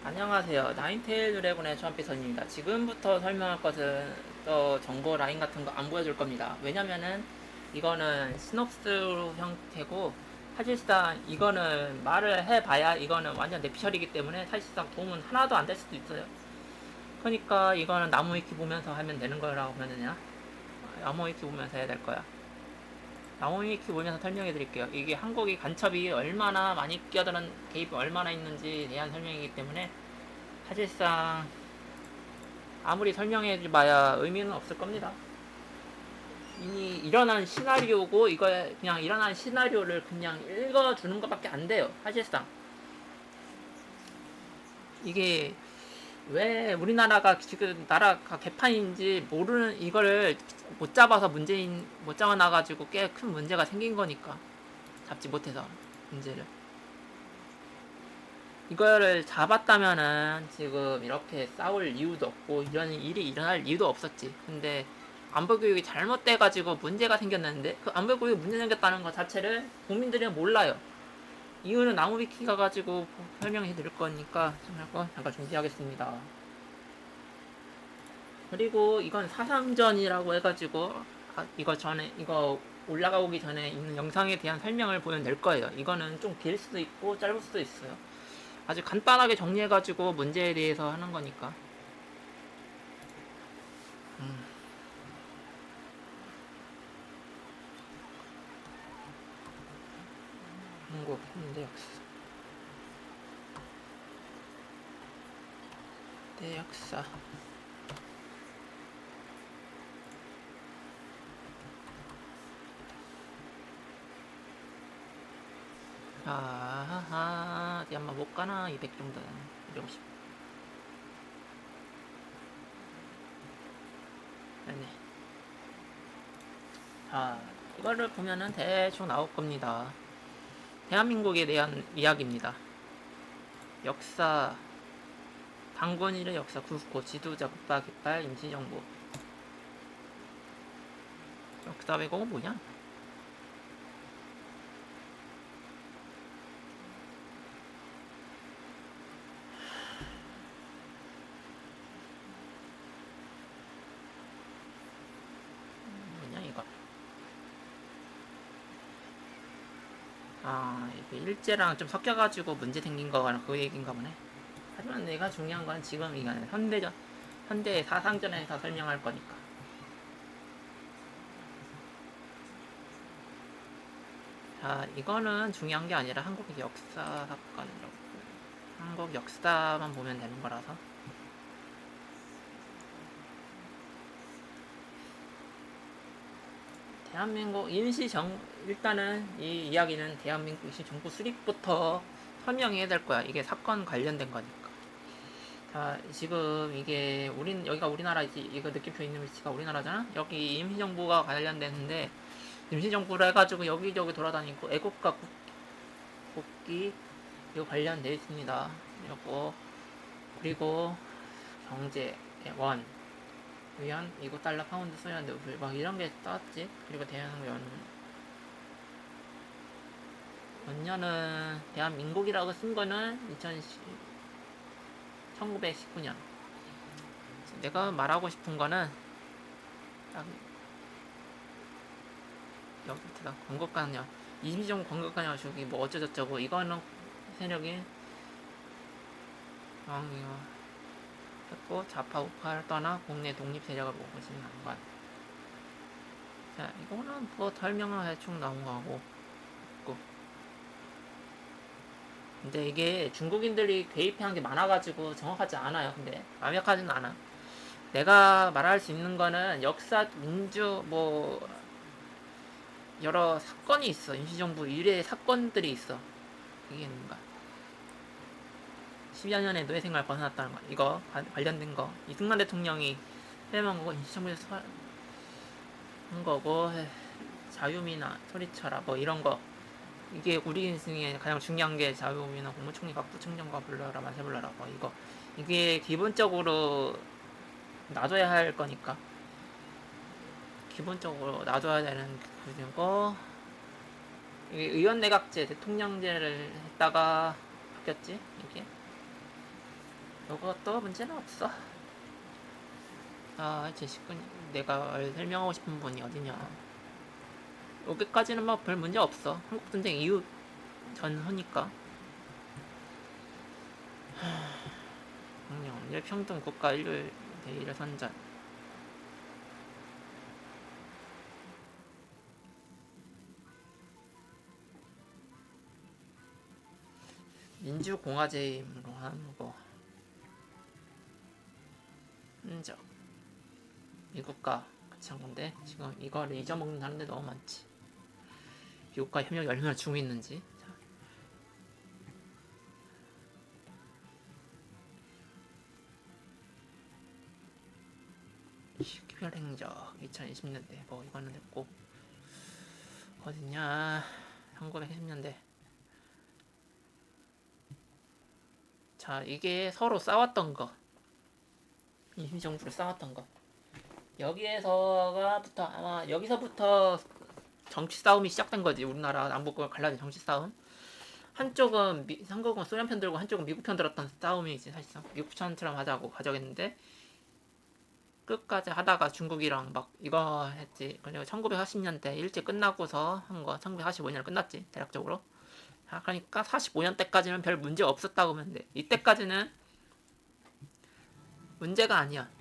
안녕하세요. 나인테일 드래곤의 추한피선입니다. 지금부터 설명할 것은 정보 라인 같은 거 안 보여줄 겁니다. 왜냐면은 이거는 시놉스 형태고 사실상 이거는 말을 해봐야 이거는 완전 내피셜이기 때문에 사실상 도움은 하나도 안 될 수도 있어요. 그러니까 이거는 나무 위키 보면서 하면 되는 거라고 보면 되냐? 나무 위키 보면서 해야 될 거야. 나무 위키 보면서 설명해 드릴게요. 이게 한국이 간첩이 얼마나 많이 끼어드는 개입이 얼마나 있는지 대한 설명이기 때문에 사실상 아무리 설명해봐야 의미는 없을 겁니다. 이미 일어난 시나리오고 이거 그냥 일어난 시나리오를 그냥 읽어주는 것밖에 안 돼요. 사실상 이게 왜 우리나라가 지금 나라가 개판인지 모르는 이거를 못 잡아서 문제인 못 잡아놔가지고 꽤 큰 문제가 생긴 거니까 잡지 못해서 문제를 이거를 잡았다면은 지금 이렇게 싸울 이유도 없고 이런 일이 일어날 이유도 없었지. 근데 안보교육이 잘못돼가지고 문제가 생겼는데 그 안보교육이 문제 생겼다는 것 자체를 국민들이 몰라요. 이유는 나무위키 가가지고 설명해 드릴 거니까 잠깐 준비하겠습니다. 그리고 이건 사상전이라고 해가지고 이거 전에 이거 올라가기 전에 있는 영상에 대한 설명을 보면 될 거예요. 이거는 좀 길 수도 있고 짧을 수도 있어요. 아주 간단하게 정리해가지고 문제에 대해서 하는 거니까. 한국 현대 역사. 대 역사. 아하하, 어디 한번 못 가나? 200 정도는. 250. 네네. 자, 이거를 보면은 대충 나올 겁니다. 대한민국에 대한 이야기입니다. 역사, 당군일의 역사, 국고, 지도자, 국가, 깃발, 임시정부. 역사 왜곡은 뭐냐? 뭐냐, 이거. 아, 이게 일제랑 좀 섞여가지고 문제 생긴 거가 그 얘기인가 보네. 하지만 내가 중요한 건 지금 이거는 현대의 사상전에서 설명할 거니까. 자, 이거는 중요한 게 아니라 한국의 역사 사건이라고. 한국 역사만 보면 되는 거라서. 대한민국 일단은 이 이야기는 대한민국 임시정부 수립부터 설명해야 될 거야. 이게 사건 관련된 거니까. 자, 지금 이게 여기가 우리나라지. 이거 느낌표 있는 위치가 우리나라잖아. 여기 임시정부가 관련되는데 임시정부를 해가지고 여기저기 돌아다니고 애국가 국기 이거 관련돼 있습니다. 이거 그리고 경제 원 위안 미국 달러 파운드 소리한데 막 이런 게 떴지. 그리고 대한민국 연년은 대한민국이라고 쓴 거는 1919년. 내가 말하고 싶은 거는 딱 여기다 건국관념 이미종 건국관념 저기 뭐 어쩌저쩌고 이거는 세력이 했고 좌파 우파를 떠나 국내 독립 세력을 모으신 난관. 자, 이거는 뭐 설명은 대충 나온 거고. 근데 이게 중국인들이 개입한 게 많아가지고 정확하지 않아요. 근데 완벽하지는 않아. 내가 말할 수 있는 거는 역사, 민주, 뭐 여러 사건이 있어. 임시정부 일의 사건들이 있어. 이게 뭔가 10여 년의 노예생활 벗어났다는 거. 이거 관련된 거. 이승만 대통령이 빼만 거고 임시정부에서 한 거고 자유민화 소리쳐라 뭐 이런 거. 이게 우리 중에 가장 중요한 게 자유민화 국무총리가 부총장과 불러라 만세 불러라 뭐 이거. 이게 기본적으로 놔둬야 할 거니까. 기본적으로 놔둬야 되는 그리고 의원 내각제 대통령제를 했다가 바뀌었지 이게. 이것도 문제는 없어. 아, 제 식구 내가 설명하고 싶은 분이 어디냐. 여기까지는 뭐 별 문제 없어. 한국전쟁 이후 전후니까. 명령 일평등 국가 인류 대의를 선전. 민주공화제임으로 하는 거. 인정. 미국과 같이 한 건데 지금 이거를 잊어먹는 사람들 너무 많지. 미국과 협력이 얼마나 중요했는지. 식별 행적 2020년대 뭐 이거는 됐고 어딨냐 1980년대. 자, 이게 서로 싸웠던 거, 임시정부를 싸웠던 거. 여기에서가부터 아마 여기서부터 정치 싸움이 시작된 거지. 우리나라 남북과 갈라진 정치 싸움. 한쪽은 한국은 소련 편 들고 한쪽은 미국 편 들었던 싸움이지. 사실상 미국 편처럼 하자고 가져겠는데 끝까지 하다가 중국이랑 막 이거 했지. 그리고 1940년대 일제 끝나고서 한 거 1945년 끝났지 대략적으로. 그러니까 45년 때까지는 별 문제 없었다고 보면 돼. 이때까지는 문제가 아니야.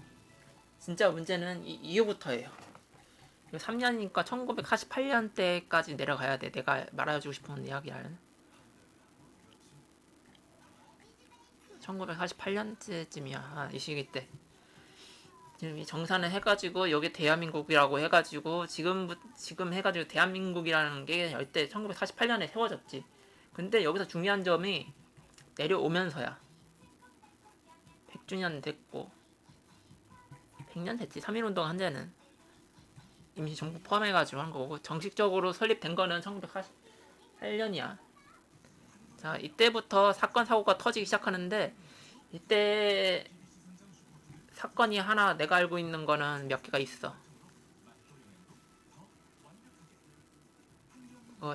진짜 문제는 이후부터예요. 3년이니까 1948년 때까지 내려가야 돼. 내가 말해주고 싶은 이야기는 1948년쯤이야. 이 시기 때. 지금 이 정산을 해가지고 여기 대한민국이라고 해가지고 지금 해가지고 대한민국이라는 게 이때 1948년에 세워졌지. 근데 여기서 중요한 점이 내려오면서야 100주년 됐고 100년 됐지. 3.1운동 한 데는 임시정부 포함해가지고 한 거고 정식적으로 설립된 거는 1948년이야. 자, 이때부터 사건 사고가 터지기 시작하는데 이때 사건이 하나 내가 알고 있는 거는 몇 개가 있어.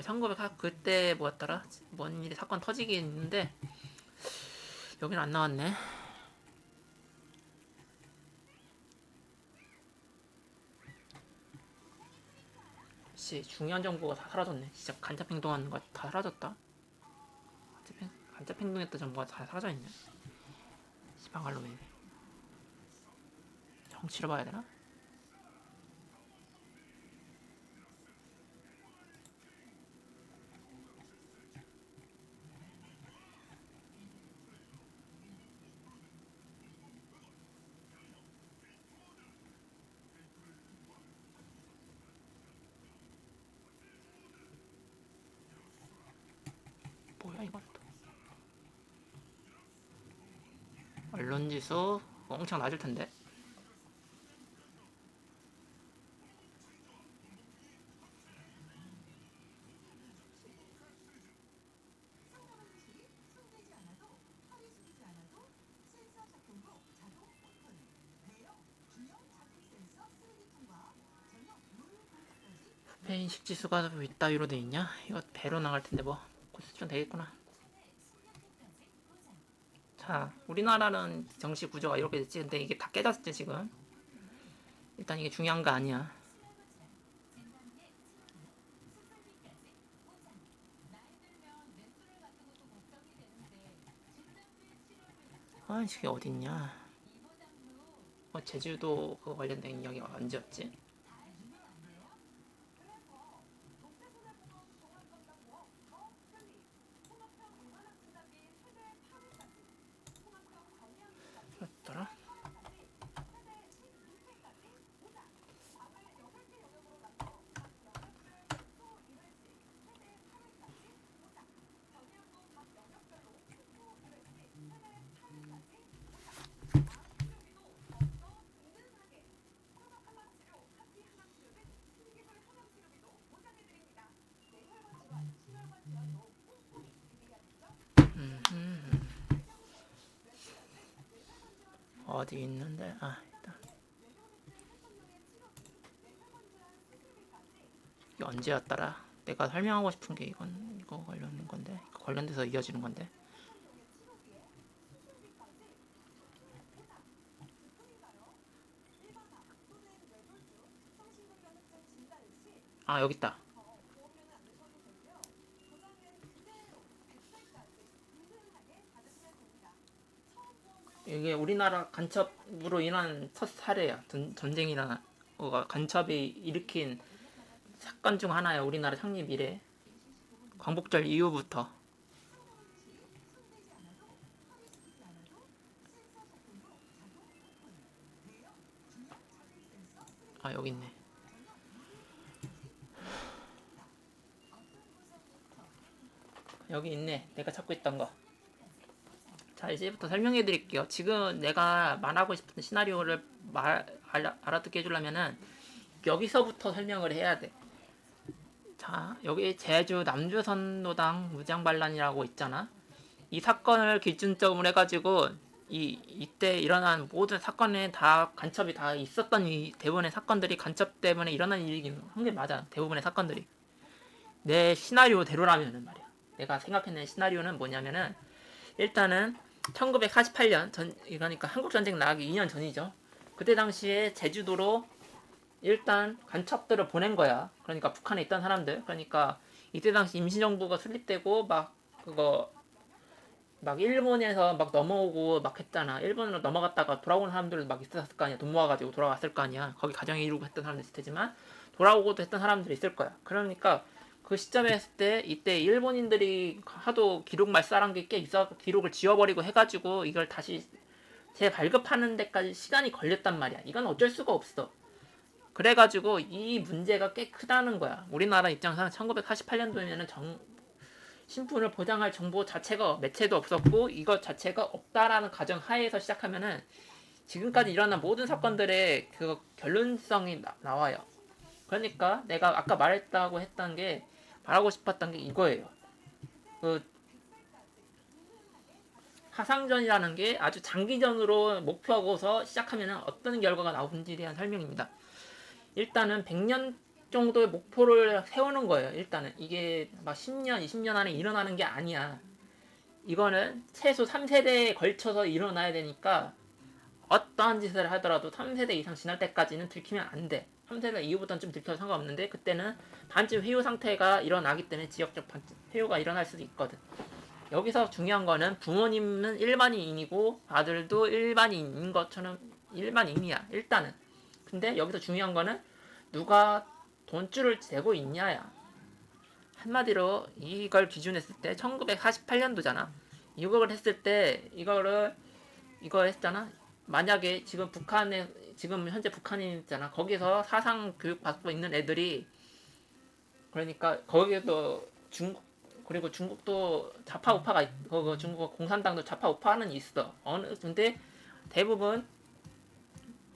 1900 그때 뭐였더라? 뭔 일이 사건 터지기 있는데 여기는 안 나왔네. 씨, 중요한 정보가 다 사라졌네. 진짜 간첩 행동하는 거 다 사라졌다. 간첩 행동했던 정보가 다 사라져 있네. 시방갈로 왜? 정치를 봐야 되나? 뭐야 이건 또? 언론 지수 엄청 낮을 텐데. 스페인 식지수가 이따위로 돼 있냐? 이거 배로 나갈 텐데 뭐 고수좀 되겠구나. 자, 우리나라는 정치 구조가 이렇게 됐지. 근데 이게 다 깨졌지 지금. 일단 이게 중요한 거 아니야. 아, 이게 어딨냐? 제주도 그거 관련된 이야기가 언제였지? 뭐였더라? 어디 있는데? 아, 일단 이게 언제였더라? 내가 설명하고 싶은 게 이거 관련된 건데, 이거 관련돼서 이어지는 건데. 아 여기 있다. 이게 우리나라 간첩으로 인한 첫 사례야. 전쟁이나 간첩이 일으킨 사건 중 하나야. 우리나라 창립 이래. 광복절 이후부터. 아 여기 있네. 여기 있네. 내가 찾고 있던 거. 자 이제부터 설명해 드릴게요. 지금 내가 말하고 싶은 시나리오를 알아듣게 해주려면은 여기서부터 설명을 해야 돼. 자 여기 제주 남주선로당 무장반란이라고 있잖아. 이 사건을 기준점으로 해가지고 이때 일어난 모든 사건에 다 간첩이 다 있었던 이 대부분의 사건들이 간첩 때문에 일어난 일이긴 한 게 맞아. 대부분의 사건들이 내 시나리오대로라면은 말이야. 내가 생각해낸 시나리오는 뭐냐면은 일단은 1948년 그러니까 한국전쟁 나가기 2년 전이죠. 그때 당시에 제주도로 일단 간첩들을 보낸 거야. 그러니까 북한에 있던 사람들. 그러니까 이때 당시 임시정부가 수립되고 막 일본에서 막 넘어오고 막 했잖아. 일본으로 넘어갔다가 돌아오는 사람들 막 있었을 거 아니야. 돈 모아가지고 돌아왔을 거 아니야. 거기 가정에 이루고 했던 사람들 있을 테지만 돌아오고도 했던 사람들이 있을 거야. 그러니까 그 시점에 했을 때 이때 일본인들이 하도 기록 말살한 게 꽤 있어 기록을 지워버리고 해가지고 이걸 다시 재발급하는 데까지 시간이 걸렸단 말이야. 이건 어쩔 수가 없어. 그래가지고 이 문제가 꽤 크다는 거야. 우리나라 입장에서는 1948년도에는 신분을 보장할 정보 자체가 매체도 없었고 이것 자체가 없다라는 가정 하에서 시작하면은 지금까지 일어난 모든 사건들의 그 결론성이 나와요. 그러니까 내가 아까 말했다고 했던 게 말하고 싶었던 게 이거예요. 그 하상전이라는 게 아주 장기전으로 목표하고서 시작하면 어떤 결과가 나오는지에 대한 설명입니다. 일단은 100년 정도의 목표를 세우는 거예요. 일단은 이게 막 10년, 20년 안에 일어나는 게 아니야. 이거는 최소 3세대에 걸쳐서 일어나야 되니까 어떠한 짓을 하더라도 3세대 이상 지날 때까지는 들키면 안 돼. 3세대 이후부터는 좀 들켜도 상관없는데 그때는 반쯤 회유 상태가 일어나기 때문에 지역적 회유가 일어날 수도 있거든. 여기서 중요한 거는 부모님은 일반인이고 아들도 일반인인 것처럼 일반인이야. 일단은. 근데 여기서 중요한 거는 누가 돈줄을 재고 있냐야. 한마디로 이걸 기준했을 때 1948년도잖아. 이걸 했을 때 이거 했잖아. 만약에 지금 현재 북한에 있잖아. 거기서 사상 교육 받고 있는 애들이 그러니까 거기에도 그리고 중국도 좌파 우파가 있고 중국 공산당도 좌파 우파는 있어. 근데 대부분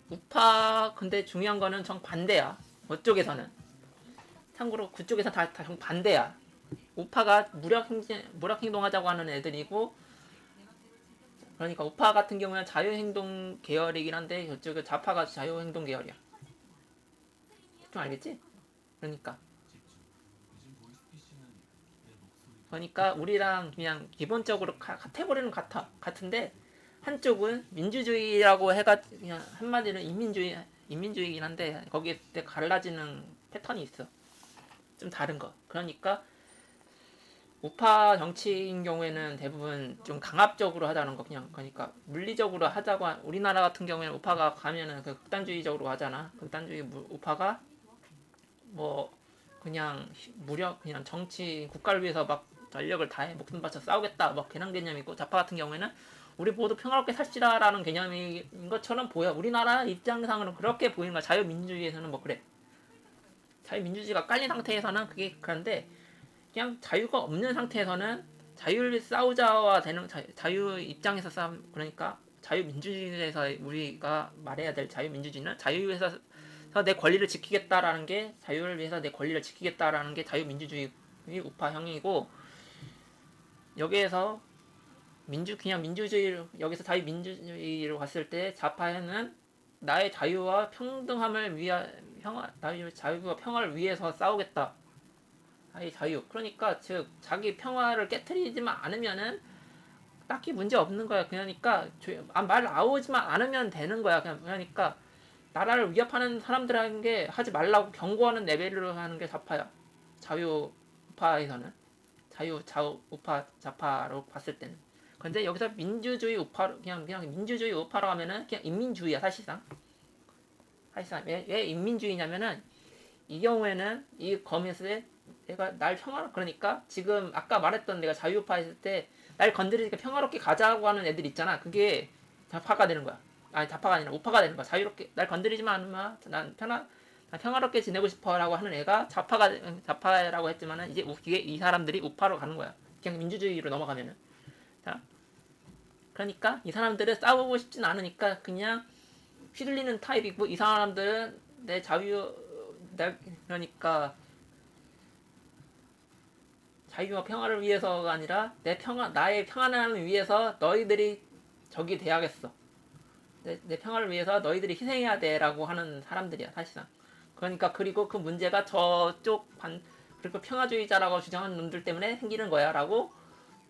우파 근데 중요한 거는 정반대야. 그쪽에서는 참고로 그쪽에서 다 정반대야. 우파가 무력행동하자고 하는 애들이고 그러니까 우파 같은 경우는 자유행동 계열이긴 한데 저쪽은 좌파가 자유행동 계열이야. 좀 알겠지? 그러니까 우리랑 그냥 기본적으로 카테고리는 같은데 한쪽은 민주주의라고 해가 그냥 한마디로 인민주의이긴 한데 거기에 갈라지는 패턴이 있어. 좀 다른 거. 그러니까 우파 정치인 경우에는 대부분 좀 강압적으로 하자는 거 그냥 그러니까 물리적으로 하자고 우리나라 같은 경우에는 우파가 가면은 그 극단주의적으로 하잖아. 극단주의 우파가 뭐 그냥 그냥 정치 국가를 위해서 막 전력을 다해 목숨 바쳐 싸우겠다 뭐 그런 개념이고 좌파 같은 경우에는 우리 모두 평화롭게 삽시다라는 개념인 것처럼 보여. 우리나라 입장상으로 그렇게 보이는 거야. 자유민주주의에서는 뭐 그래. 자유민주주의가 깔린 상태에서는 그게 그런데 그냥 자유가 없는 상태에서는 자유를 싸우자와 되는 자유 입장에서 싸움 그러니까 자유민주주의에서 우리가 말해야 될 자유민주주의는 자유에서 내 권리를 지키겠다라는 게 자유를 위해서 내 권리를 지키겠다라는 게 자유민주주의 우파형이고 여기에서 그냥 민주주의 여기서 자유민주주의로 갔을 때 좌파에는 나의 자유와 평등함을 나의 자유와 평화를 위해서 싸우겠다. 나의 자유. 그러니까 즉 자기 평화를 깨트리지만 않으면은 딱히 문제 없는 거야. 그러니까 말 나오지만 않으면 되는 거야. 그러니까 나라를 위협하는 사람들하는 게 하지 말라고 경고하는 레벨로 하는 게 좌파야. 자유우파에서는 좌우우파 좌파로 봤을 때는. 근데 여기서 민주주의 우파 그냥 민주주의 우파로 하면은 그냥 인민주의야 사실상. 왜 인민주의냐면은 이 경우에는 이 검에서의 내가 날 그러니까 지금 아까 말했던 내가 자유우파 했을 때 날 건드리니까 평화롭게 가자고 하는 애들 있잖아. 그게 좌파가 되는 거야. 아니 좌파가 아니라 우파가 되는 거야. 자유롭게 날 건드리지만 않으면 난 평화롭게 지내고 싶어라고 하는 애가 좌파라고 했지만은 이제 이 사람들이 우파로 가는 거야. 그냥 민주주의로 넘어가면은. 자, 그러니까 이 사람들은 싸우고 싶진 않으니까 그냥 휘둘리는 타입이고 이 사람들은 그러니까 자유와 평화를 위해서가 아니라 나의 평안을 위해서 너희들이 적이 돼야겠어. 내 평화를 위해서 너희들이 희생해야 돼라고 하는 사람들이야 사실상. 그러니까 그리고 그 문제가 그리고 평화주의자라고 주장하는 놈들 때문에 생기는 거야라고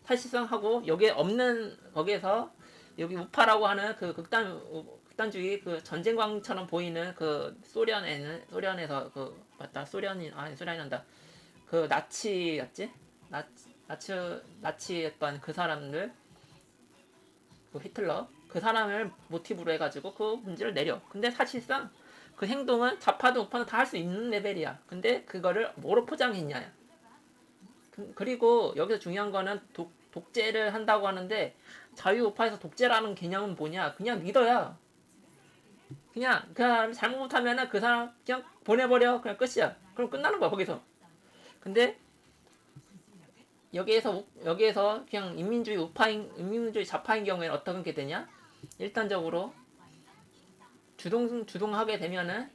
사실상 하고 여기에 없는 거기에서 여기 우파라고 하는 그 극단주의 그 전쟁광처럼 보이는 그 소련에서 그 맞다 소련이 난다 그 나치였지 나치했던 그 사람들 그 히틀러 그 사람을 모티브로 해가지고 그 문제를 내려. 근데 사실상 그 행동은 좌파도 우파도 다 할 수 있는 레벨이야. 근데 그거를 뭐로 포장했냐. 그리고 여기서 중요한 거는 독재를 한다고 하는데 자유우파에서 독재라는 개념은 뭐냐? 그냥 리더야. 그냥 그 사람 잘못하면은 그 사람 그냥 보내버려. 그냥 끝이야. 그럼 끝나는 거야 거기서. 근데 여기에서 그냥 인민주의 좌파인 경우에는 어떻게 되냐? 일단적으로 주동하게 되면은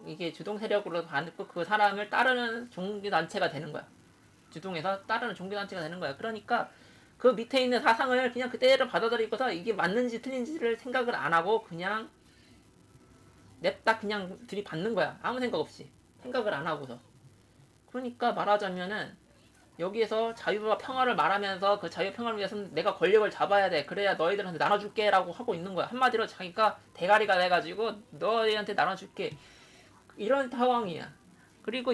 이게 주동 세력으로 받고 그 사람을 따르는 종교 단체가 되는 거야. 주동해서 따르는 종교 단체가 되는 거야. 그러니까 그 밑에 있는 사상을 그냥 그대로 받아들이고서 이게 맞는지 틀린지를 생각을 안 하고 그냥 냅다 그냥 들이받는 거야. 아무 생각 없이 생각을 안 하고서. 그러니까 말하자면은 여기에서 자유와 평화를 말하면서 그 자유 평화를 위해서는 내가 권력을 잡아야 돼. 그래야 너희들한테 나눠줄게라고 하고 있는 거야. 한마디로 자기가 대가리가 돼가지고 너희한테 나눠줄게. 이런 상황이야. 그리고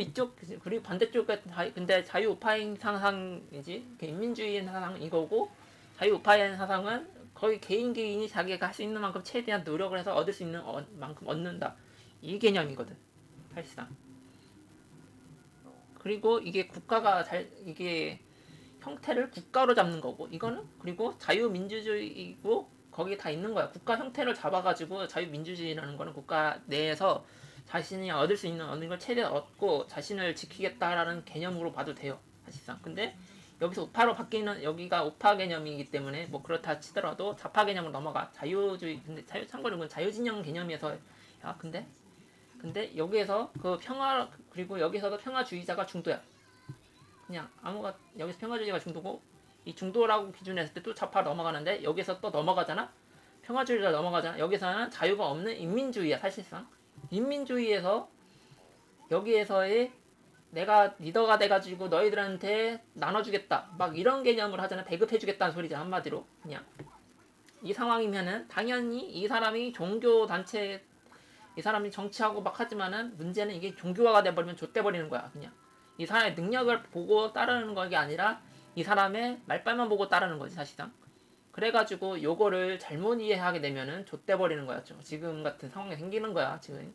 반대쪽에 근데 자유우파인 사상이지 인민주의인 사상 이거고 자유우파인 사상은 거의 개인이 자기가 할 수 있는 만큼 최대한 노력을 해서 얻을 수 있는 만큼 얻는다. 이 개념이거든. 사실상. 그리고 이게 형태를 국가로 잡는 거고 이거는 그리고 자유민주주의고 거기에 다 있는 거야. 국가 형태를 잡아가지고 자유민주주의라는 거는 국가 내에서 자신이 얻을 수 있는 얻는 걸 최대한 얻고 자신을 지키겠다라는 개념으로 봐도 돼요. 사실상. 근데 여기서 우파로 바뀌는 여기가 우파 개념이기 때문에 뭐 그렇다 치더라도 좌파 개념으로 넘어가. 근데 참고로 이건 자유진영 개념에서 근데 여기에서 그리고 여기서도 평화주의자가 중도야. 그냥 여기서 평화주의자가 중도고 이 중도라고 기준했을 때 또 좌파로 넘어가는데 여기서 또 넘어가잖아. 평화주의자 넘어가잖아. 여기서는 자유가 없는 인민주의야 사실상. 인민주의에서 여기에서의 내가 리더가 돼가지고 너희들한테 나눠주겠다. 막 이런 개념을 하잖아. 배급해주겠다는 소리죠 한마디로. 그냥 이 상황이면은 당연히 이 사람이 이 사람이 정치하고 막 하지만은 문제는 이게 종교화가 돼버리면 좆돼버리는 거야 그냥. 이 사람의 능력을 보고 따르는 게 아니라 이 사람의 말빨만 보고 따르는 거지 사실상. 그래가지고 요거를 잘못 이해하게 되면은 좆돼버리는 거야. 지금 같은 상황이 생기는 거야 지금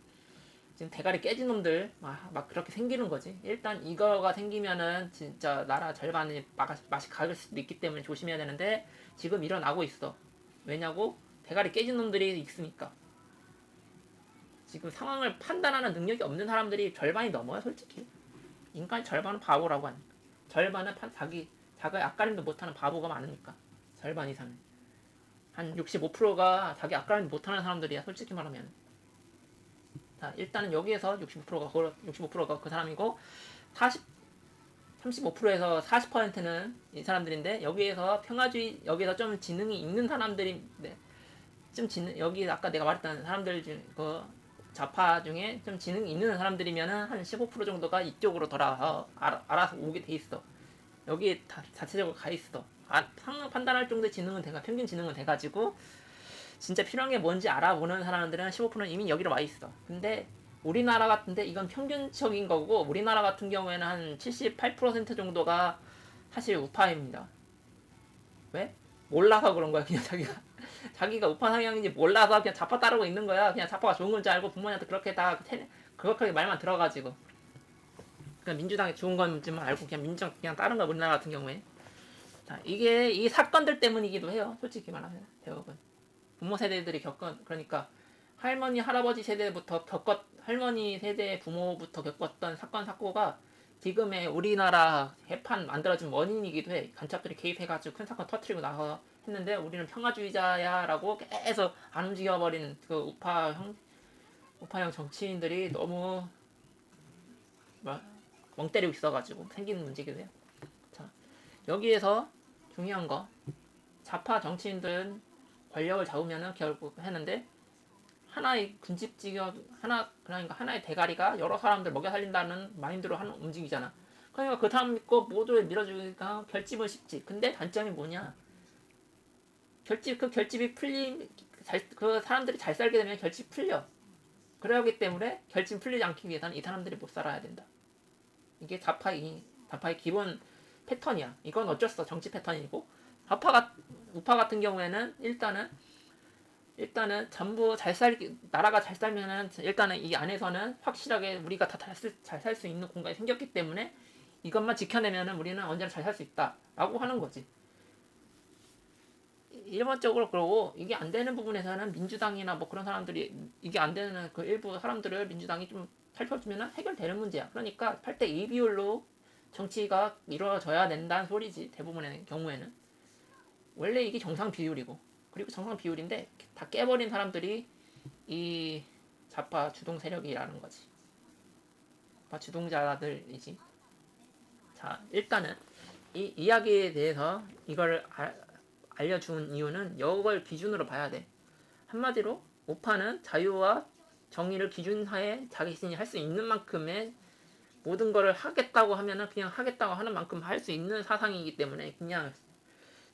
대가리 깨진 놈들 막 그렇게 생기는 거지. 일단 이거가 생기면은 진짜 나라 절반이 맛이 가을 수도 있기 때문에 조심해야 되는데 지금 일어나고 있어. 왜냐고? 대가리 깨진 놈들이 있으니까. 지금 상황을 판단하는 능력이 없는 사람들이 절반이 넘어요 솔직히. 인간의 절반은 바보라고 하니까. 절반은 자기 앞가림도 못하는 바보가 많으니까. 절반 이상은. 한 65%가 자기 앞가림 못하는 사람들이야 솔직히 말하면. 자 일단은 여기에서 65%가 그 사람이고 35%에서 40%는 이 사람들인데 여기에서 여기서 좀 지능이 있는 사람들이 여기 아까 내가 말했던 사람들 중 좌파 중에 좀 지능이 있는 사람들이면은 한 15% 정도가 이쪽으로 돌아서 알아서 오게 돼 있어. 여기에 자체적으로 가 있어. 상황 판단할 정도의 지능은 평균 지능은 돼가지고 진짜 필요한 게 뭔지 알아보는 사람들은 15%는 이미 여기로 와 있어. 근데 우리나라 같은데 이건 평균적인 거고, 우리나라 같은 경우에는 한 78% 정도가 사실 우파입니다. 왜? 몰라서 그런 거야. 그냥 자기가 우파 성향인지 몰라서 그냥 좌파 따르고 있는 거야. 그냥 좌파가 좋은 건지 알고 부모님한테 그렇게 다 그렇게 말만 들어가지고 그냥 민주당이 좋은 건지만 알고 그냥 민주당 그냥 따른 거야. 우리나라 같은 경우에. 자, 이게 이 사건들 때문이기도 해요. 솔직히 말하면 대부분 부모 세대들이 그러니까 할머니 할아버지 세대부터 할머니 세대 부모부터 겪었던 사건 사고가 지금의 우리나라 개판 만들어진 원인이기도 해. 간첩들이 개입해가지고 큰 사건 터트리고 나서 했는데 우리는 평화주의자야라고 계속 안 움직여버린 그 우파형 정치인들이 너무 멍 때리고 있어가지고 생기는 문제기도 해요. 자, 여기에서 중요한 거 좌파 정치인들은 권력을 잡으면은 결국 했는데 하나의 그러니까 하나의 대가리가 여러 사람들 먹여 살린다는 마인드로 하는 움직이잖아. 그러니까 그 사람 믿고 모두를 밀어주니까 결집은 쉽지. 근데 단점이 뭐냐? 결집이 그 사람들이 잘 살게 되면 결집 풀려. 그러기 때문에 결집 풀리지 않기 위해서는 이 사람들이 못 살아야 된다. 이게 좌파의 기본 패턴이야. 이건 어쩔 수 없어. 정치 패턴이고. 우파 같은 경우에는 일단은 전부 나라가 잘 살면은 일단은 이 안에서는 확실하게 우리가 다 잘 살 수 있는 공간이 생겼기 때문에 이것만 지켜내면은 우리는 언제나 잘 살 수 있다라고 하는 거지. 일반적으로 그러고 이게 안 되는 부분에서는 민주당이나 뭐 그런 사람들이 이게 안 되는 그 일부 사람들을 민주당이 좀 살펴주면 해결되는 문제야. 그러니까 8대2 비율로 정치가 이루어져야 된다는 소리지. 대부분의 경우에는 원래 이게 정상 비율이고, 그리고 정상 비율인데 다 깨버린 사람들이 이 좌파 주동 세력이라는 거지. 좌파 주동자들이지. 자, 일단은 이 이야기에 대해서 이걸 알려준 이유는 이걸 기준으로 봐야 돼. 한마디로 우파는 자유와 정의를 기준하에 자기 자신이 할 수 있는 만큼의 모든 거를 하겠다고 하면은 그냥 하겠다고 하는 만큼 할 수 있는 사상이기 때문에 그냥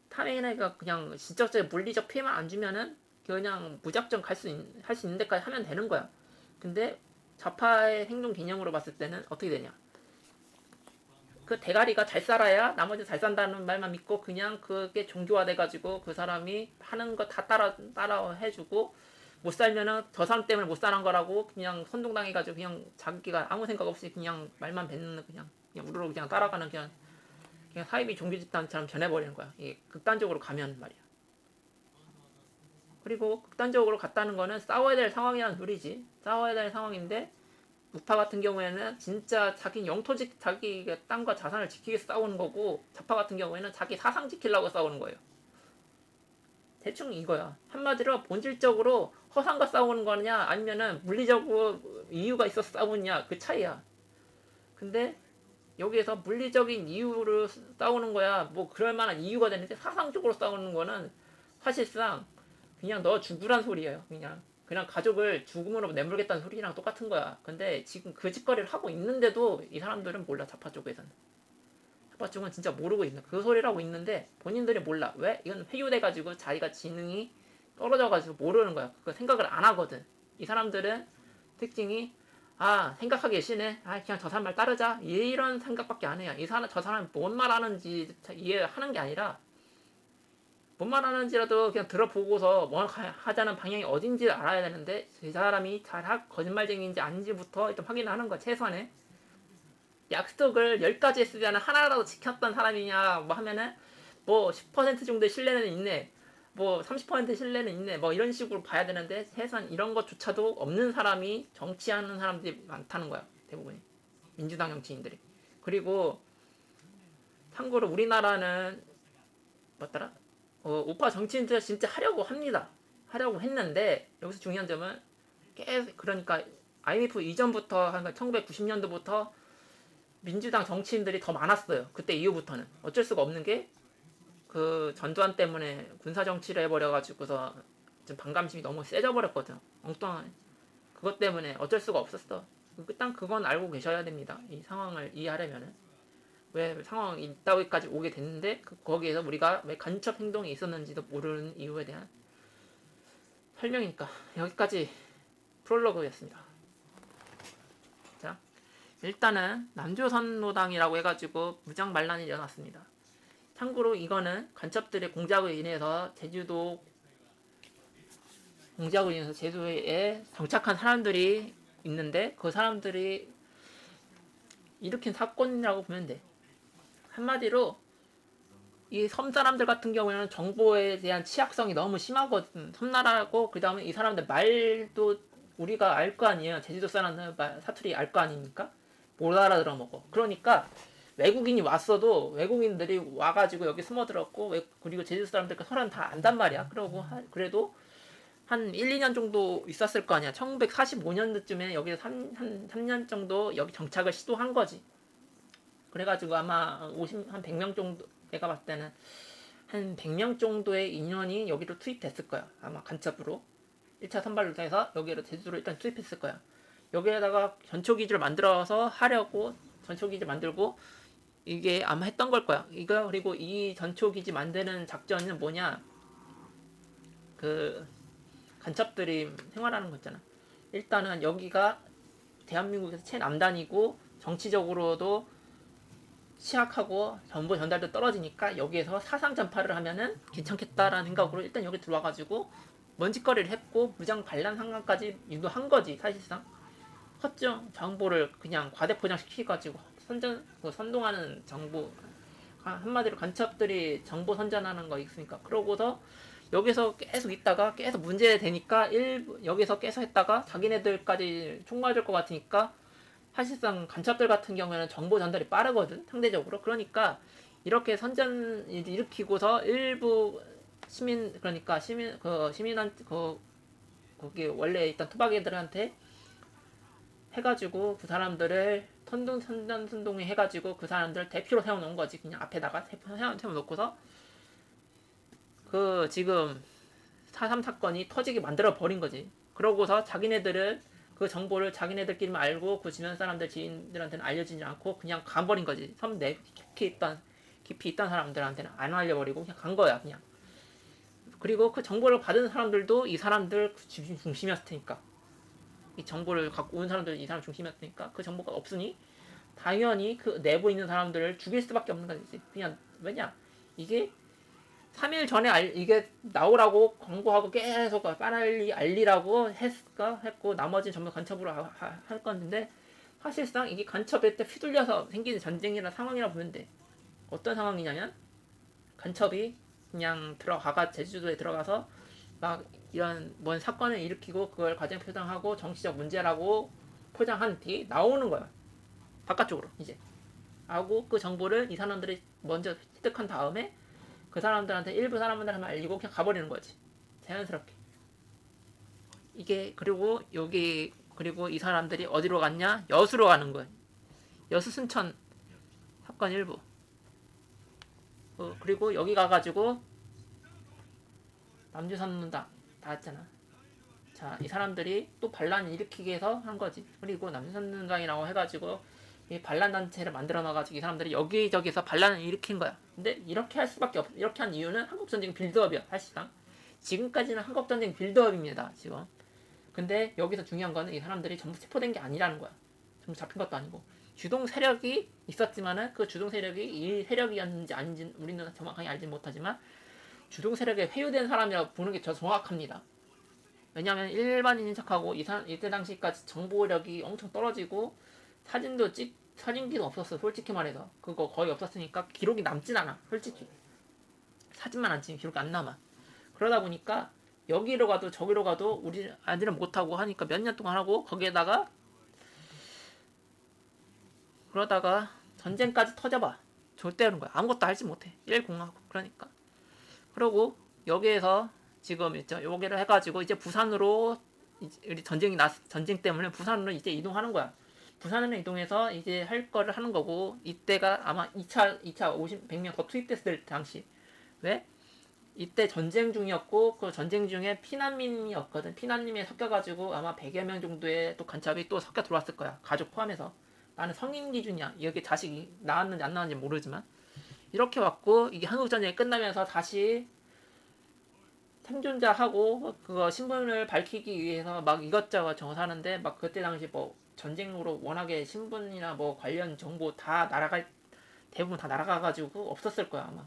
타인에게 그냥 지적적 물리적 피해만 안 주면은 그냥 무작정 할 수 있는 데까지 하면 되는 거야. 근데 좌파의 행동 개념으로 봤을 때는 어떻게 되냐? 그 대가리가 잘 살아야 나머지 잘 산다는 말만 믿고 그냥 그게 종교화돼가지고 그 사람이 하는 거 다 따라 해주고 못 살면은 저 사람 때문에 못 사는 거라고 그냥 선동당해가지고 그냥 자기가 아무 생각 없이 그냥 말만 뱉는 그냥 우르르 그냥 따라가는 그냥 사이비 종교 집단처럼 변해버리는 거야. 이게 극단적으로 가면 말이야. 그리고 극단적으로 갔다는 거는 싸워야 될 상황이라는 소리지. 싸워야 될 상황인데 우파 같은 경우에는 진짜 자기 자기 땅과 자산을 지키기 위해서 싸우는 거고, 좌파 같은 경우에는 자기 사상 지키려고 싸우는 거예요. 대충 이거야. 한마디로 본질적으로 허상과 싸우는 거냐 아니면은 물리적으로 이유가 있어서 싸우느냐 그 차이야. 근데 여기에서 물리적인 이유로 싸우는 거야. 뭐 그럴 만한 이유가 되는데 사상적으로 싸우는 거는 사실상 그냥 너 죽으란 소리예요. 그냥 가족을 죽음으로 내몰겠다는 소리랑 똑같은 거야. 근데 지금 그 짓거리를 하고 있는데도 이 사람들은 몰라. 좌파 쪽에서는. 좌파 쪽은 진짜 모르고 있는 그 소리를 하고 있는데 본인들이 몰라. 왜? 이건 회유돼가지고 자기가 지능이 떨어져가지고 모르는 거야. 그 생각을 안 하거든. 이 사람들은 특징이 생각하기 싫네. 그냥 저 사람 말 따르자. 이런 생각밖에 안 해요. 저 사람이 뭔 말하는지 이해하는 게 아니라 뭔 말하는지라도 그냥 들어보고서 뭐 하자는 방향이 어딘지 알아야 되는데 그 사람이 거짓말쟁이인지 아닌지부터 일단 확인하는 거야. 최소한에 약속을 10가지 했으면 하나라도 지켰던 사람이냐 뭐 하면은 뭐 10% 정도의 신뢰는 있네, 뭐 30% 신뢰는 있네, 뭐 이런 식으로 봐야 되는데 최소한 이런 것조차도 없는 사람이 정치하는 사람들이 많다는 거야. 대부분이 민주당 정치인들이. 그리고 참고로 우리나라는 뭐더라? 우파 정치인들 진짜 하려고 합니다. 하려고 했는데 여기서 중요한 점은 그러니까 IMF 이전부터 한 1990년도부터 민주당 정치인들이 더 많았어요. 그때 이후부터는 어쩔 수가 없는 게 그 전두환 때문에 군사 정치를 해버려가지고서 좀 반감심이 너무 세져 버렸거든. 엉뚱한 그것 때문에 어쩔 수가 없었어. 일단 그건 알고 계셔야 됩니다. 이 상황을 이해하려면은 왜 상황이 있다고까지 오게 됐는데 거기에서 우리가 왜 간첩 행동이 있었는지도 모르는 이유에 대한 설명이니까 여기까지 프롤로그였습니다. 자, 일단은 남조선노당이라고 해가지고 무장 반란이 일어났습니다. 참고로 이거는 간첩들의 공작으로 인해서 제주도에 정착한 사람들이 있는데 그 사람들이 일으킨 사건이라고 보면 돼. 한마디로 이 섬 사람들 같은 경우에는 정보에 대한 취약성이 너무 심하거든. 섬나라고 그 다음에 이 사람들 말도 우리가 알 거 아니에요. 제주도 사람들 사투리 알 거 아닙니까? 못 알아들어 먹어. 그러니까 외국인이 왔어도 외국인들이 와가지고 여기 숨어들었고 그리고 제주도 사람들 서로는 다 안단 말이야. 그래도 한 1, 2년 정도 있었을 거 아니야. 1945년도쯤에 여기서 한 3년 정도 여기 정착을 시도한 거지. 그래가지고 아마 한 100명 정도, 내가 봤을 때는 한 100명 정도의 인원이 여기로 투입됐을 거야. 아마 간첩으로. 1차 선발로 해서 여기로 제주도로 일단 투입했을 거야. 여기에다가 전초기지를 만들어서 하려고 전초기지 만들고 이게 아마 했던 걸 거야. 그리고 이 전초기지 만드는 작전은 뭐냐. 그 간첩들이 생활하는 거 있잖아. 일단은 여기가 대한민국에서 최남단이고 정치적으로도 취약하고 정보 전달도 떨어지니까 여기에서 사상 전파를 하면은 괜찮겠다라는 생각으로 일단 여기 들어와가지고 먼지거리를 했고 무장 반란 상황까지 유도한 거지. 사실상 허점 정보를 그냥 과대포장시켜가지고 선동하는 정보, 한마디로 간첩들이 정보 선전하는 거 있으니까. 그러고서 여기서 계속 있다가 계속 문제되니까 여기서 계속 했다가 자기네들까지 총 맞을 것 같으니까. 사실상 간첩들 같은 경우에는 정보 전달이 빠르거든, 상대적으로. 그러니까 이렇게 선전 일으키고서 일부 시민한테 거기 원래 있던 투박이들한테 해가지고 그 사람들을 선동에 해가지고 그 사람들 대표로 세워놓은 거지. 그냥 앞에다가 세워놓고서 그 지금 4.3 사건이 터지게 만들어 버린 거지. 그러고서 자기네들은 그 정보를 자기네들끼리만 알고 그 주변 사람들 지인들한테는 알려지지 않고 그냥 가버린 거지. 섬 내 깊이 있던 사람들한테는 안 알려버리고 그냥 간 거야, 그냥. 그리고 그 정보를 받은 사람들도 이 사람들 중심이었을 테니까. 이 정보를 갖고 온 사람들 이 사람 중심이었을 테니까 그 정보가 없으니 당연히 그 내부에 있는 사람들을 죽일 수밖에 없는 거지. 그냥 왜냐, 이게 3일 전에 이게 나오라고 광고하고 계속 빨리 알리라고 했고 나머지는 전부 간첩으로 할 건데, 사실상 이게 간첩일 때 휘둘려서 생기는 전쟁이나 상황이라 보면 돼. 어떤 상황이냐면 간첩이 그냥 제주도에 들어가서 막 이런 뭔 사건을 일으키고 그걸 과정 표장하고 정치적 문제라고 포장한 뒤 나오는 거야. 바깥쪽으로 이제 하고 그 정보를 이 사람들이 먼저 획득한 다음에 그 사람들한테 일부 사람들한테 알리고 그냥 가버리는 거지. 자연스럽게. 이게 그리고 이 사람들이 어디로 갔냐? 여수로 가는 거야. 여수 순천 사건 일부. 그리고 여기 가가지고 남주선노당 다 했잖아. 자, 이 사람들이 또 반란 일으키게 해서 한 거지. 그리고 남주선노당이라고 해가지고 이 반란 단체를 만들어 놔가지고 이 사람들이 여기저기서 반란을 일으킨 거야. 근데 이렇게 할 수밖에 없. 이렇게 한 이유는 한국전쟁 빌드업이야, 사실상. 지금까지는 한국전쟁 빌드업입니다, 지금. 근데 여기서 중요한 거는 이 사람들이 전부 체포된 게 아니라는 거야. 전부 잡힌 것도 아니고. 주동 세력이 있었지만은 그 주동 세력이 이 세력이었는지 아닌지 우리는 정확하게 알지 못하지만 주동 세력에 회유된 사람이라고 보는 게 더 정확합니다. 왜냐하면 일반인인 척하고 이때 당시까지 정보력이 엄청 떨어지고 사진기도 없었어. 솔직히 말해서 그거 거의 없었으니까 기록이 남진 않아. 솔직히 사진만 안 찍으면 기록이 안 남아. 그러다 보니까 여기로 가도 저기로 가도 우리 아들은 못하고 하니까 몇 년 동안 하고 거기에다가 그러다가 전쟁까지 터져봐. 절대 하는 거야. 아무것도 알지 못해. 일공하고. 그러니까. 그러고 여기에서 지금 있죠. 여기를 해가지고 이제 부산으로 우리 전쟁 때문에 부산으로 이제 이동하는 거야. 부산으로 이동해서 이제 할 거를 하는 거고, 이때가 아마 2차 100명 더 투입됐을 당시. 왜? 이때 전쟁 중이었고 그 전쟁 중에 피난민이었거든. 피난민에 섞여가지고 아마 100여 명 정도의 또 간첩이 또 섞여 들어왔을 거야. 가족 포함해서. 나는 성인 기준이야. 여기 자식이 나왔는지 안 나왔는지 모르지만 이렇게 왔고, 이게 한국전쟁이 끝나면서 다시 생존자하고 그거 신분을 밝히기 위해서 막 이것저것 정하는데 막 그때 당시 뭐 전쟁으로 워낙에 신분이나 뭐 관련 정보 다 날아가 대부분 다 날아가가지고 없었을 거야 아마.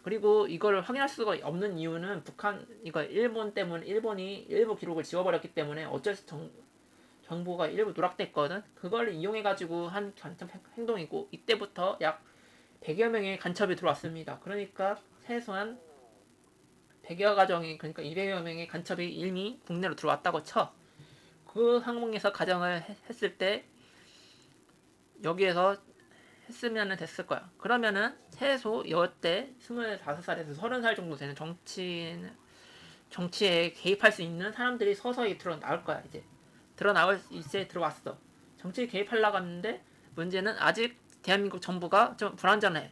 그리고 이걸 확인할 수가 없는 이유는 북한 이거 일본 때문에 일본이 일부 기록을 지워버렸기 때문에 어쩔 수 정보가 일부 누락됐거든. 그걸 이용해가지고 한 간첩 행동이고 이때부터 약 100여 명의 간첩이 들어왔습니다. 그러니까 최소한 100여 가정이 그러니까 200여 명의 간첩이 이미 국내로 들어왔다고 쳐. 그 항목에서 가정을 했을 때 여기에서 했으면 됐을 거야. 그러면은 최소 이때 25살에서 30살 정도 되는 정치에 개입할 수 있는 사람들이 서서히 드러 나올 거야. 이제 들어왔어. 정치에 개입하려고 하는데 문제는 아직 대한민국 정부가 좀 불안전해.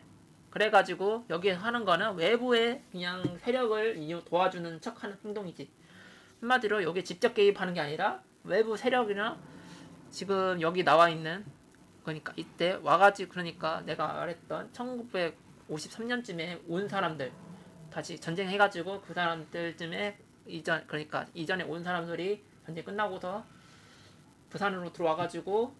그래가지고 여기에 하는 거는 외부의 그냥 세력을 도와주는 척하는 행동이지. 한마디로 여기 직접 개입하는 게 아니라 외부 세력이나 지금 여기 나와 있는 그러니까 이때 와가지고 그러니까 내가 말했던 1953년쯤에 온 사람들 다시 전쟁해가지고 그 사람들쯤에 그러니까 이전에 온 사람들이 전쟁 끝나고서 부산으로 들어와가지고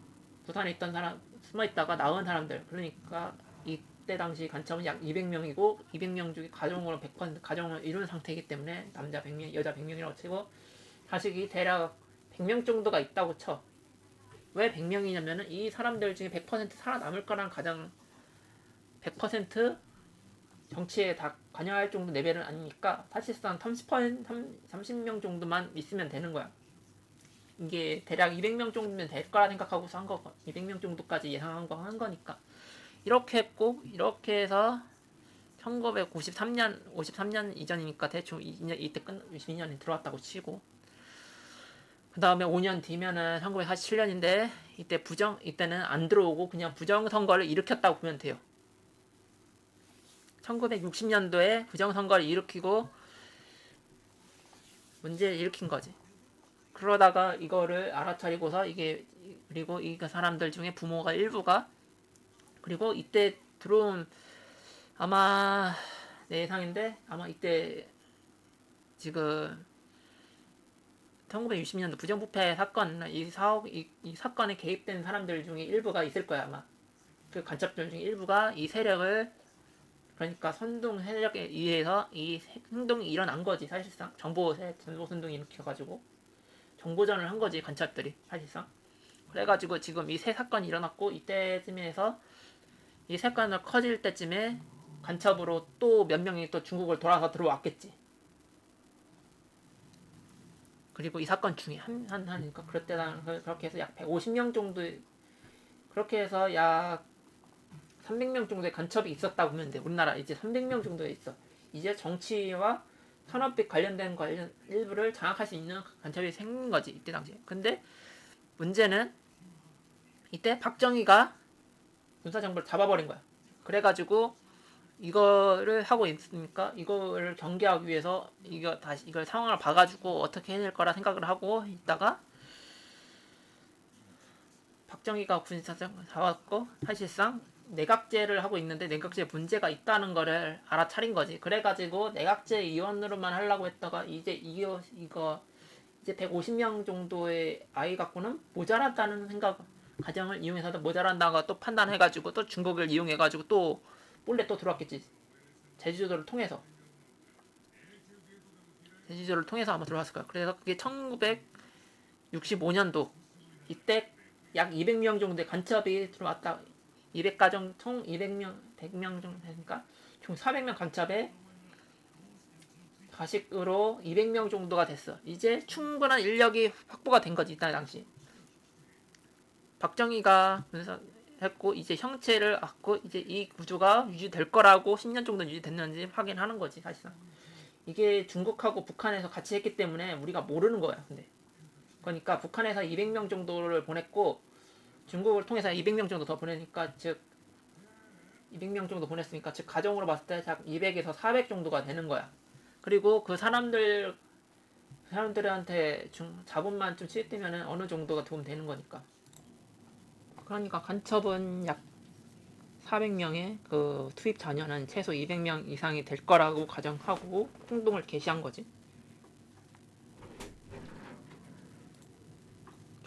부산에 있던 사람 숨어있다가 나온 사람들 그러니까 이때 당시 간첩은 약 200명이고 200명 중에 가정으로 100% 가정을 이룬 상태이기 때문에 남자 100명 여자 100명이라고 치고 자식이 대략 100명 정도가 있다고 쳐. 왜 100명이냐면은 이 사람들 중에 100% 살아남을 거란 가장 100% 정치에 다 관여할 정도 레벨은 아니니까 사실상 30명 정도만 있으면 되는 거야. 이게 대략 200명 정도면 될 거라 생각하고서 한 거고 200명 정도까지 예상한 거 한 거니까 이렇게 했고 이렇게 해서 1953년 이전이니까 대충 이때 22년에 들어왔다고 치고 그 다음에 5년 뒤면은 1947년인데 이때는 안 들어오고 그냥 부정선거를 일으켰다고 보면 돼요. 1960년도에 부정선거를 일으키고 문제를 일으킨 거지. 그러다가 이거를 알아차리고서 그리고 이 사람들 중에 부모가 일부가 그리고 이때 들어온 아마 내 예상인데 아마 이때 지금 1960년도 부정부패 사건 이 사건에 개입된 사람들 중에 일부가 있을 거야 아마. 그 간첩들 중에 일부가 이 세력을 그러니까 선동 세력에 의해서 이 행동이 일어난 거지 사실상 정보 선동이 일으켜가지고 정보전을 한 거지 간첩들이 사실상. 그래가지고 지금 이 세 사건이 일어났고 이때쯤에서 이 사건을 커질 때쯤에 간첩으로 또 몇 명이 또 중국을 돌아서 들어왔겠지. 그리고 이 사건 중에 하니까 그렇게 해서 약 150명 정도 그렇게 해서 약 300명 정도의 간첩이 있었다고 보면 돼. 우리나라 이제 300명 정도에 있어. 이제 정치와 산업비 관련 일부를 장악할 수 있는 간첩이 생긴 거지 이때 당시에. 근데 문제는 이때 박정희가 군사정부를 잡아버린 거야. 그래가지고 이거를 하고 있으니까 이거를 경계하기 위해서 이걸 상황을 봐가지고 어떻게 해낼 거라 생각을 하고 있다가 박정희가 군사정부를 잡았고 사실상 내각제를 하고 있는데 내각제에 문제가 있다는 거를 알아차린 거지. 그래가지고 내각제 의원으로만 하려고 했다가 이제 150명 정도의 아이 갖고는 모자란다는 생각 가정을 이용해서도 모자란다고 또 판단해가지고 또 중국을 이용해가지고 또 몰래 또 들어왔겠지. 제주도를 통해서 아마 들어왔을 거야. 그래서 그게 1965년도 이때 약 200명 정도의 간첩이 들어왔다. 200가정 총 200명 100명 정도 되니까 총 400명 간첩에 가식으로 200명 정도가 됐어. 이제 충분한 인력이 확보가 된 거지 이때 당시. 박정희가 했고 이제 형체를 갖고 이제 이 구조가 유지될 거라고 10년 정도 유지됐는지 확인하는 거지 사실상. 이게 중국하고 북한에서 같이 했기 때문에 우리가 모르는 거야. 근데 그러니까 북한에서 200명 정도를 보냈고 중국을 통해서 200명 정도 더 보내니까 즉 200명 정도 보냈으니까 즉 가정으로 봤을 때 약 200에서 400 정도가 되는 거야. 그리고 그 사람들한테 자본만 좀 취득되면은 어느 정도가 도움 되는 거니까. 그러니까 간첩은 약 400명의 그 투입 자녀는 최소 200명 이상이 될 거라고 가정하고 행동을 개시한 거지.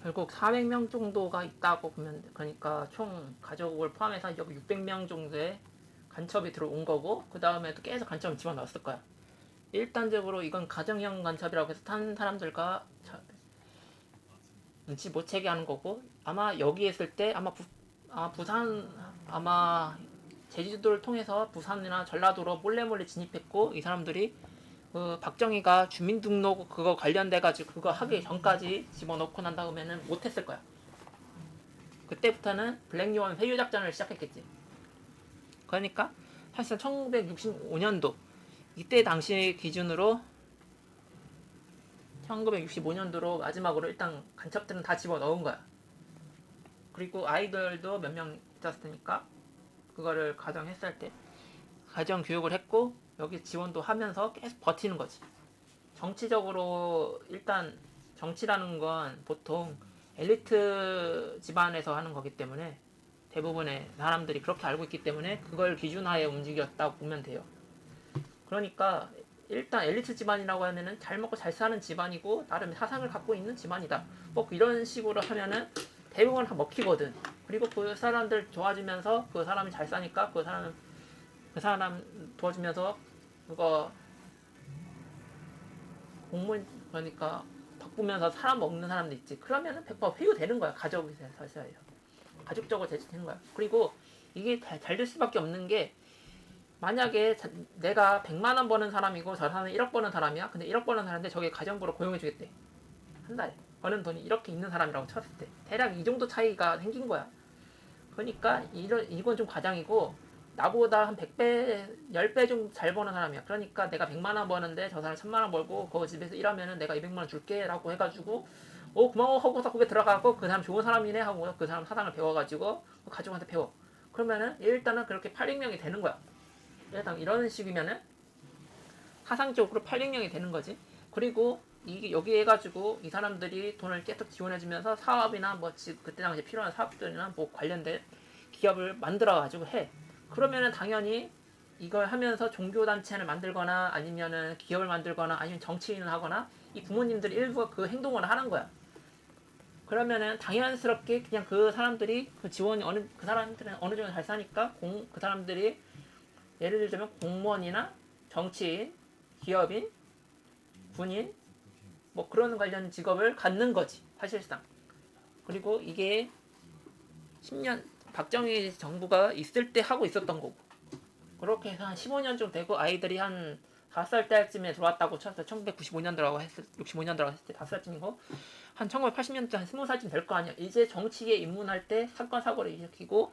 결국 400명 정도가 있다고 보면 돼. 그러니까 총 가족을 포함해서 여기 600명 정도의 간첩이 들어온 거고, 그 다음에도 계속 간첩을 집어넣었을 거야. 일단적으로 이건 가정형 간첩이라고 해서 탄 사람들과 눈치 못 채게 하는 거고, 아마 여기 있을 때 부산 아마 제주도를 통해서 부산이나 전라도로 몰래 진입했고, 이 사람들이 그 박정희가 주민등록 그거 관련돼 가지고 그거 하기 전까지 집어넣고 난 다음에는 못했을 거야. 그때부터는 블랙요원 회유 작전을 시작했겠지. 그러니까 사실상 1965년도 이때 당시 기준으로 1965년도로 마지막으로 일단 간첩들은 다 집어넣은 거야. 그리고 아이들도 몇 명 있었으니까 그거를 가정했을 때 가정 교육을 했고, 여기 지원도 하면서 계속 버티는 거지. 정치적으로 일단 정치라는 건 보통 엘리트 집안에서 하는 거기 때문에 대부분의 사람들이 그렇게 알고 있기 때문에 그걸 기준하에 움직였다고 보면 돼요. 그러니까 일단 엘리트 집안이라고 하면은 잘 먹고 잘 사는 집안이고 나름 사상을 갖고 있는 집안이다. 뭐 이런 식으로 하면은 대부분 다 먹히거든. 그리고 그 사람들 도와주면서 그 사람이 잘 사니까 그 사람 도와주면서 그거 공무원 그러니까 바꾸면서 사람 먹는 사람도 있지. 그러면은 100% 회유되는 거야. 가족이 사실 가족적으로 대체되는 거야. 그리고 이게 잘 될 수밖에 없는 게, 만약에 내가 100만 원 버는 사람이고 저 사람은 1억 버는 사람이야. 근데 1억 버는 사람인데 저게 가정부로 고용해 주겠대. 한 달에 버는 돈이 이렇게 있는 사람이라고 쳤을 때 대략 이 정도 차이가 생긴 거야. 그러니까 이건 좀 과장이고, 나보다 한 100배, 10배 좀 잘 버는 사람이야. 그러니까 내가 100만 원 버는데 저 사람 1000만 원 벌고 그 집에서 일하면은 내가 200만 원 줄게 라고 해가지고 고마워 하고서 거기에 들어가고 그 사람 좋은 사람이네 하고 그 사람 사상을 배워가지고 그 가족한테 배워. 그러면은 일단은 그렇게 800명이 되는 거야. 일단 이런 식이면은 사상적으로 800명이 되는 거지. 그리고 이게 여기 해가지고 이 사람들이 돈을 계속 지원해주면서 사업이나 뭐 그때 당시에 필요한 사업들이나 뭐 관련된 기업을 만들어가지고 해. 그러면은 당연히 이걸 하면서 종교단체를 만들거나 아니면은 기업을 만들거나 아니면 정치인을 하거나 이 부모님들 일부가 그 행동을 하는 거야. 그러면은 당연스럽게 그냥 그 사람들이 그 지원이 그 사람들은 어느 정도 잘 사니까 그 사람들이 예를 들자면 공무원이나 정치인, 기업인, 군인 뭐 그런 관련 직업을 갖는 거지 사실상. 그리고 이게 10년 박정희 정부가 있을 때 하고 있었던 거고, 그렇게 해서 한 15년 좀 되고 아이들이 한 5살 때쯤에 들어왔다고 쳤어. 1995년도라고 했을 65년도라고 했을 때 5살쯤이고, 한 1980년대 한 20살쯤 될 거 아니야. 이제 정치에 입문할 때 사건 사고를 일으키고,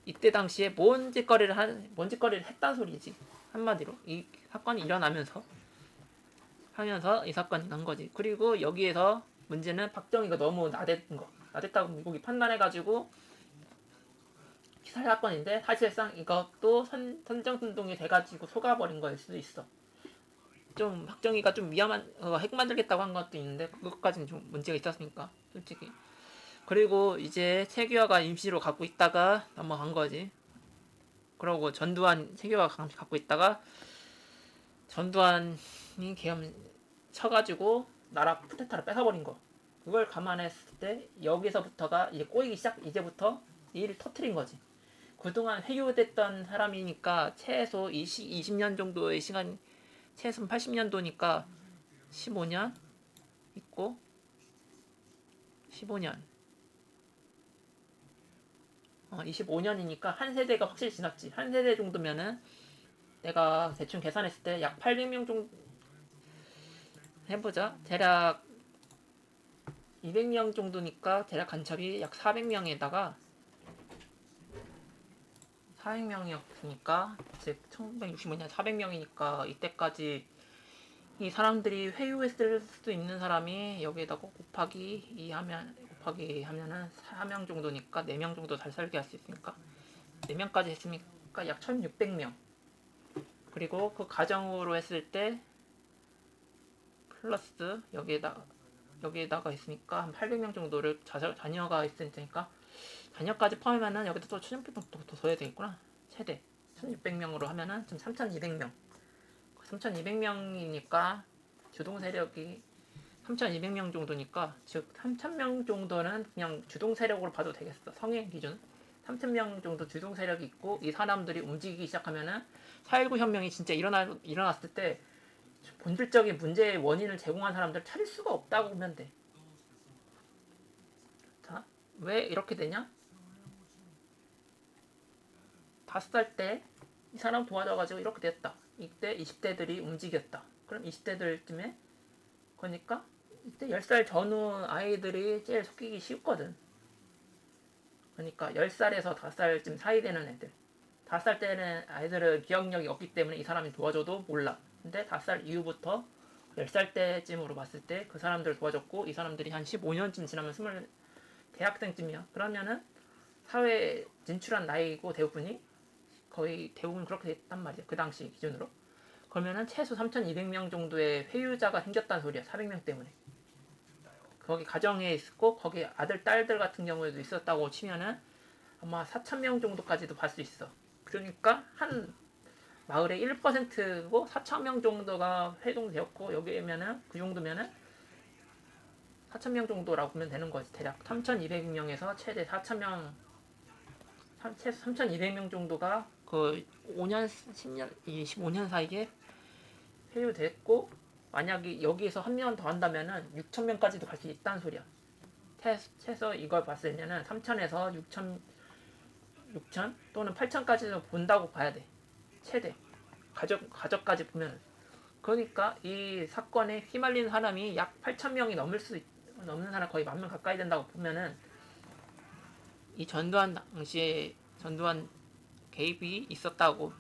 이때 당시에 뭔 짓거리를 했단 소리지. 한마디로 이 사건이 일어나면서 하면서 이 사건이 난 거지. 그리고 여기에서 문제는 박정희가 너무 나댔다고 미국이 판단해가지고 기살 사건인데, 사실상 이것도 선정순동이 돼가지고 속아버린 거일 수도 있어. 좀 박정희가 좀 위험한 핵 만들겠다고 한 것도 있는데 그것까지는 좀 문제가 있었으니까 솔직히. 그리고 이제 최규하가 임시로 갖고 있다가 넘어간 거지. 그러고 전두환 최규하가 갖고 있다가 전두환이 계엄 쳐가지고 나라 쿠데타를 뺏어버린 거. 그걸 감안했을 때 여기서부터가 이제 꼬이기 이제부터 일을 터트린 거지. 그동안 회유됐던 사람이니까 최소 20년 정도의 시간, 최소 80년도니까 15년 있고 15년 25년이니까 한 세대가 확실히 지났지. 한 세대 정도면은 내가 대충 계산했을 때 약 800명 정도 해보자. 대략 200명 정도니까 대략 간첩이 약 400명에다가 400명이었으니까 즉 1965년 400명이니까 이때까지 이 사람들이 회유했을 수도 있는 사람이 여기에다가 곱하기 2 하면은 4명 정도니까 4명 정도 잘 살게 할 수 있으니까 4명까지 했으니까 약 1600명. 그리고 그 가정으로 했을 때 플러스 여기에다가 있으니까 한 800명 정도를 자녀가 있으니까 자녀까지 포함하면은 여기다 또 추정비도 더 써야 되겠구나. 최대 1600명으로 하면은 지금 3200명. 3200명이니까 주동 세력이 3200명 정도니까 즉 3000명 정도는 그냥 주동 세력으로 봐도 되겠어. 성인 기준 3000명 정도 주동 세력이 있고 이 사람들이 움직이기 시작하면은 4.19 혁명이 진짜 일어났을 때 본질적인 문제의 원인을 제공한 사람들을 찾을 수가 없다고 보면 돼. 자, 왜 이렇게 되냐? 5살 때 이 사람 도와줘가지고 이렇게 됐다. 이때 20대들이 움직였다. 그럼 20대들쯤에 그러니까 이때 10살 전후 아이들이 제일 속이기 쉽거든. 그러니까 10살에서 5살쯤 사이 되는 애들. 5살 때는 아이들은 기억력이 없기 때문에 이 사람이 도와줘도 몰라. 근데 5살 이후부터 10살 때쯤으로 봤을 때 그 사람들을 도와줬고 이 사람들이 한 15년쯤 지나면 대학생쯤이야. 그러면은 사회에 진출한 나이고 대부분이 거의 대부분 그렇게 됐단 말이야. 그 당시 기준으로. 그러면은 최소 3,200명 정도의 회유자가 생겼다는 소리야. 400명 때문에. 거기 가정에 있었고 거기 아들 딸들 같은 경우에도 있었다고 치면은 아마 4,000명 정도까지도 볼 수 있어. 그러니까 한 마을의 1%고 4,000명 정도가 회동되었고 여기면은 그 정도면은 4,000명 정도라고 보면 되는 거지. 대략 3,200명에서 최대 4,000명 최소 3,200명 정도가 그 5년, 10년, 25년 사이에 회유됐고 만약에 여기에서 한 명 더 한다면은 6,000명까지도 갈 수 있다는 소리야. 최소 이걸 봤을 때는 3,000에서 6,000 또는 8,000까지도 본다고 봐야 돼. 최대. 가족까지 보면. 그러니까 이 사건에 휘말린 사람이 약 8,000명이 넘는 사람 거의 10,000명 가까이 된다고 보면은 이 전두환 당시에 전두환 개입이 있었다고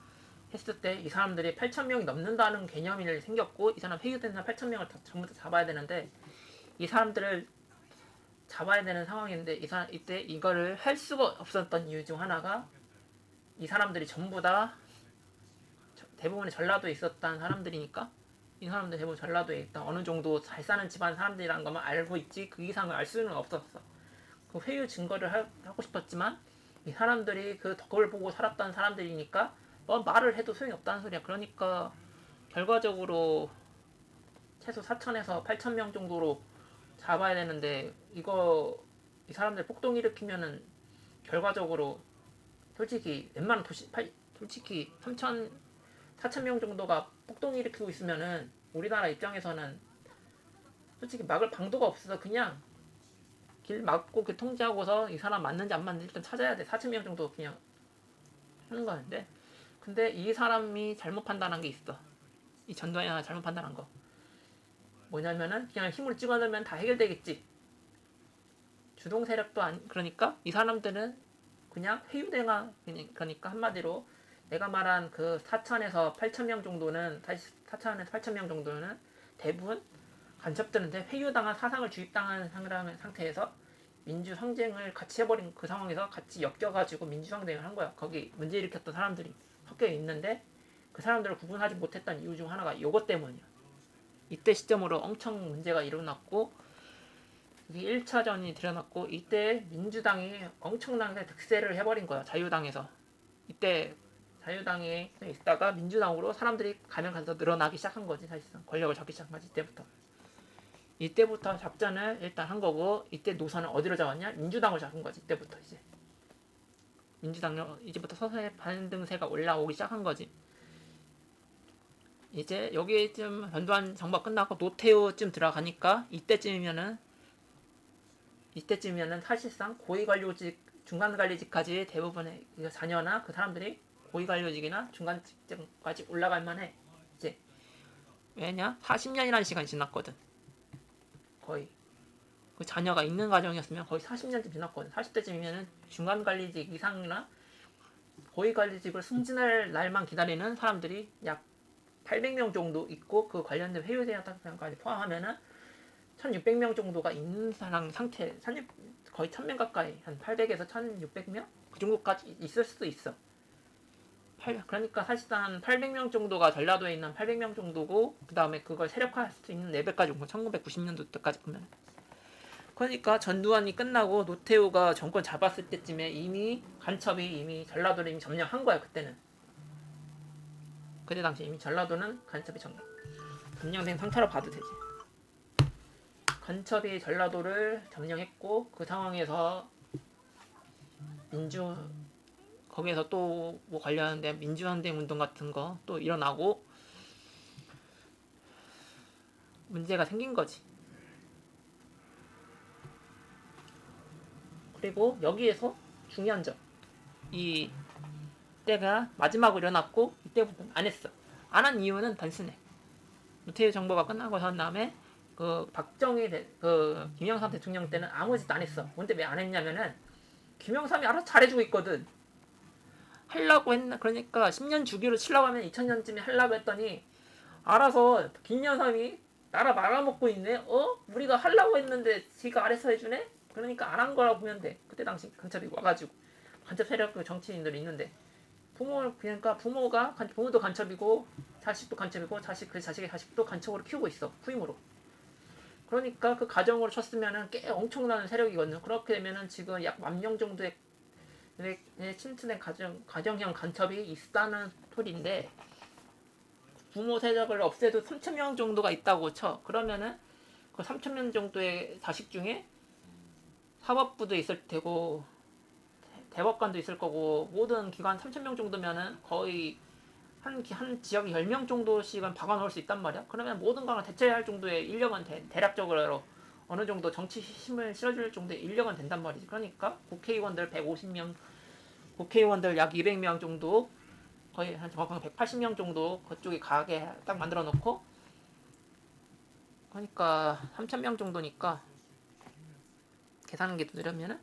했을 때 이 사람들이 8,000명이 넘는다는 개념이 생겼고 이 사람 회유된 사람 8,000명을 전부 다 잡아야 되는데 이 사람들을 잡아야 되는 상황인데 이때 이거를 할 수가 없었던 이유 중 하나가 이 사람들이 전부 다 대부분의 전라도에 있었던 사람들이니까 이 사람들 대부분 전라도에 있다 어느 정도 잘 사는 집안 사람들이라는 것만 알고 있지 그 이상을 알 수는 없었어. 그 회유 증거를 하고 싶었지만 이 사람들이 그 덕을 보고 살았던 사람들이니까 말을 해도 소용이 없다는 소리야. 그러니까 결과적으로 최소 4,000에서 8,000명 정도로 잡아야 되는데 이 사람들 폭동 일으키면은 결과적으로 솔직히 웬만한 솔직히 4,000명 정도가 폭동 일으키고 있으면은 우리나라 입장에서는 솔직히 막을 방도가 없어서 그냥 길 막고 통제하고서 이 사람 맞는지 안 맞는지 일단 찾아야 돼. 4,000명 정도 그냥 하는 거였는데 근데 이 사람이 잘못 판단한 게 있어. 이 전두환이 하나 잘못 판단한 거. 뭐냐면은 그냥 힘으로 찍어넣으면 다 해결되겠지. 주동 세력도 그러니까 이 사람들은 그냥 회유대가 그러니까 한마디로 내가 말한 그 4,000에서 8,000명 정도는 4,000에서 8,000명 정도는 대부분 간첩들한테 회유당한 사상을 주입당한 상태에서 민주항쟁을 같이 해버린 그 상황에서 같이 엮여가지고 민주항쟁을 한 거야. 거기 문제 일으켰던 사람들이 섞여 있는데 그 사람들을 구분하지 못했던 이유 중 하나가 이것 때문이야. 이때 시점으로 엄청 문제가 일어났고 이게 1차전이 드러났고 이때 민주당이 엄청나게 득세를 해버린 거야. 자유당에서. 이때 자유당에 있다가 민주당으로 사람들이 가면 가서 늘어나기 시작한 거지. 사실상 권력을 잡기 시작한 거지. 이때부터 작전을 일단 한 거고 이때 노선을 어디로 잡았냐? 민주당을 잡은 거지. 이때부터 이제 민주당 이제부터 서서히 반등세가 올라오기 시작한 거지. 이제 여기쯤 전두환 정부가 끝나고 노태우쯤 들어가니까 이때쯤이면은 사실상 고위관료직 중간관리직까지 대부분의 자녀나 그 사람들이 고위관료직이나 중간직까지 올라갈 만해. 이제 왜냐? 40년이라는 시간이 지났거든. 거의 그 자녀가 있는 가정이었으면 거의 40년쯤 지났거든. 40대쯤이면은 중간관리직 이상이나 고위관리직을 승진할 날만 기다리는 사람들이 약 800명 정도 있고 그 관련된 회유대학까지 포함하면은 1,600명 정도가 있는 상태 거의 1,000명 가까이 한 800에서 1,600명 그 정도까지 있을 수도 있어. 그러니까 사실상 800명 정도가 전라도에 있는 800명 정도고 그 다음에 그걸 세력화할 수 있는 레벨까지 온 거 1990년도 때까지 보면 그러니까 전두환이 끝나고 노태우가 정권 잡았을 때쯤에 이미 간첩이 이미 전라도를 이미 점령한 거야. 그때 당시 이미 전라도는 간첩이 점령된 상태로 봐도 되지. 간첩이 전라도를 점령했고 그 상황에서 민주 거기에서 또 뭐 관련된 민주항쟁 운동 같은 거 또 일어나고 문제가 생긴 거지. 그리고 여기에서 중요한 점, 이 때가 마지막으로 일어났고 이때부터 안 했어. 안 한 이유는 단순해. 노태우 정부가 끝나고 난 다음에 그 김영삼 대통령 때는 아무 짓도 안 했어. 근데 왜 안 했냐면은 김영삼이 알아서 잘해주고 있거든. 하려고 했나 그러니까 10년 주기로 치려고 하면 2000년쯤에 하려고 했더니 알아서 김영삼이 나라 말아먹고 있네. 우리가 하려고 했는데 지가 알아서 해주네. 그러니까 안 한 거라고 보면 돼. 그때 당시 간첩이 와가지고 간첩 세력 그 정치인들이 있는데 그러니까 부모도 간첩이고 자식도 간첩이고 자식의 자식도 간첩으로 키우고 있어. 후임으로. 그러니까 그 가정으로 쳤으면은 꽤 엄청난 세력이거든요. 그렇게 되면은 지금 약 10,000명 정도의 침투된 가정형 간첩이 있다는 소리인데 부모 세력을 없애도 3,000명 정도가 있다고 쳐. 그러면은 그 3,000명 정도의 자식 중에 사법부도 있을 테고 대법관도 있을 거고 모든 기관 3,000명 정도면은 거의 한 지역에 10명 정도씩은 박아놓을 수 있단 말이야. 그러면 모든 거를 대체할 정도의 인력은 대략적으로 어느 정도 정치 힘을 실어줄 정도의 인력은 된단 말이지. 그러니까 국회의원들 150명, 국회의원들 약 200명 정도, 거의 한 정확하게 180명 정도 그쪽에 가게 딱 만들어 놓고, 그러니까 3,000명 정도니까 계산하기 두드려면은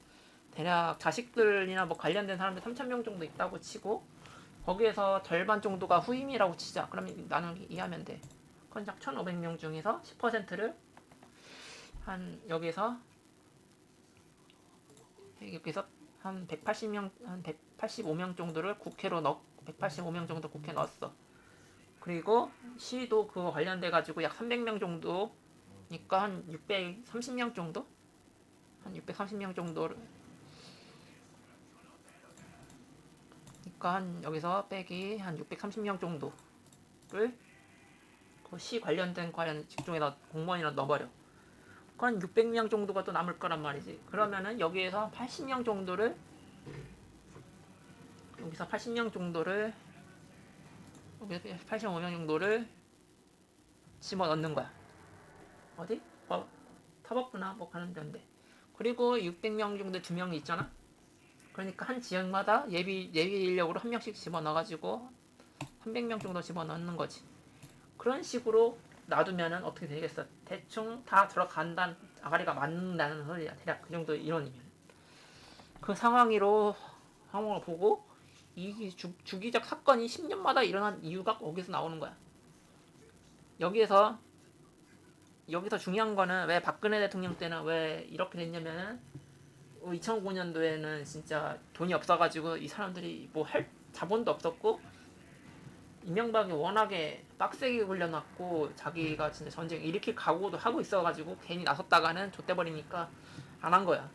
대략 자식들이나 뭐 관련된 사람들 3,000명 정도 있다고 치고 거기에서 절반 정도가 후임이라고 치자. 그러면 나누기 이해하면 돼. 그건 약 1,500명 중에서 10%를 한 여기서 한 180명, 한 185명 정도를 국회로 185명 정도 국회에 넣었어. 그리고 시도 그거 관련돼 가지고 약 300명 정도니까 한 630명 정도? 한 630명 정도를 그러니까 한 여기서 빼기 한 630명 정도를 그 시 관련 직종에다 공무원이나 넣어버려. 그건 600명 정도가 또 남을 거란 말이지. 그러면은 여기서 80명 정도를 여기서 80명 정도를 여기서 85명 정도를 집어넣는 거야. 어디? 사법부나 뭐 가는 데인데. 그리고 600명 정도 2명이 있잖아. 그러니까 한 지역마다 예비 인력으로 한 명씩 집어넣어가지고 300명 정도 집어넣는 거지. 그런 식으로 놔두면은 어떻게 되겠어? 대충 다 들어간다는 아가리가 맞는다는 소리야. 대략 그 정도 이론이면. 그 상황으로 보고 이 주기적 사건이 10년마다 일어난 이유가 거기서 나오는 거야. 여기서 중요한 거는 왜 박근혜 대통령 때는 왜 이렇게 됐냐면은 2009년도에는 진짜 돈이 없어가지고 이 사람들이 뭐 할 자본도 없었고 이명박이 워낙에 빡세게 굴려놨고 자기가 진짜 전쟁 일으킬 각오도 하고 있어가지고 괜히 나섰다가는 좆돼버리니까 안 한 거야.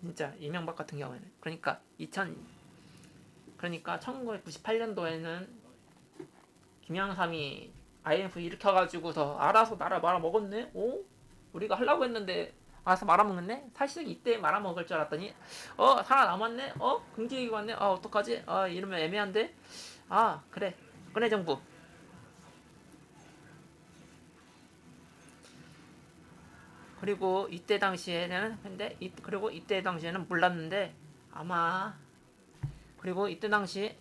진짜 이명박 같은 경우에는. 그러니까 1998년도에는 김영삼이 IMF 일으켜가지고서 알아서 나라 말아먹었네? 우리가 하려고 했는데 알아서 말아먹네? 사실 이때 말아먹을 줄 알았더니 살아남았네? 긍지기가 왔네? 어떡하지? 이러면 애매한데? 그래. 박근혜 정부. 그리고 이때 당시에는 몰랐는데 아마 그리고 이때 당시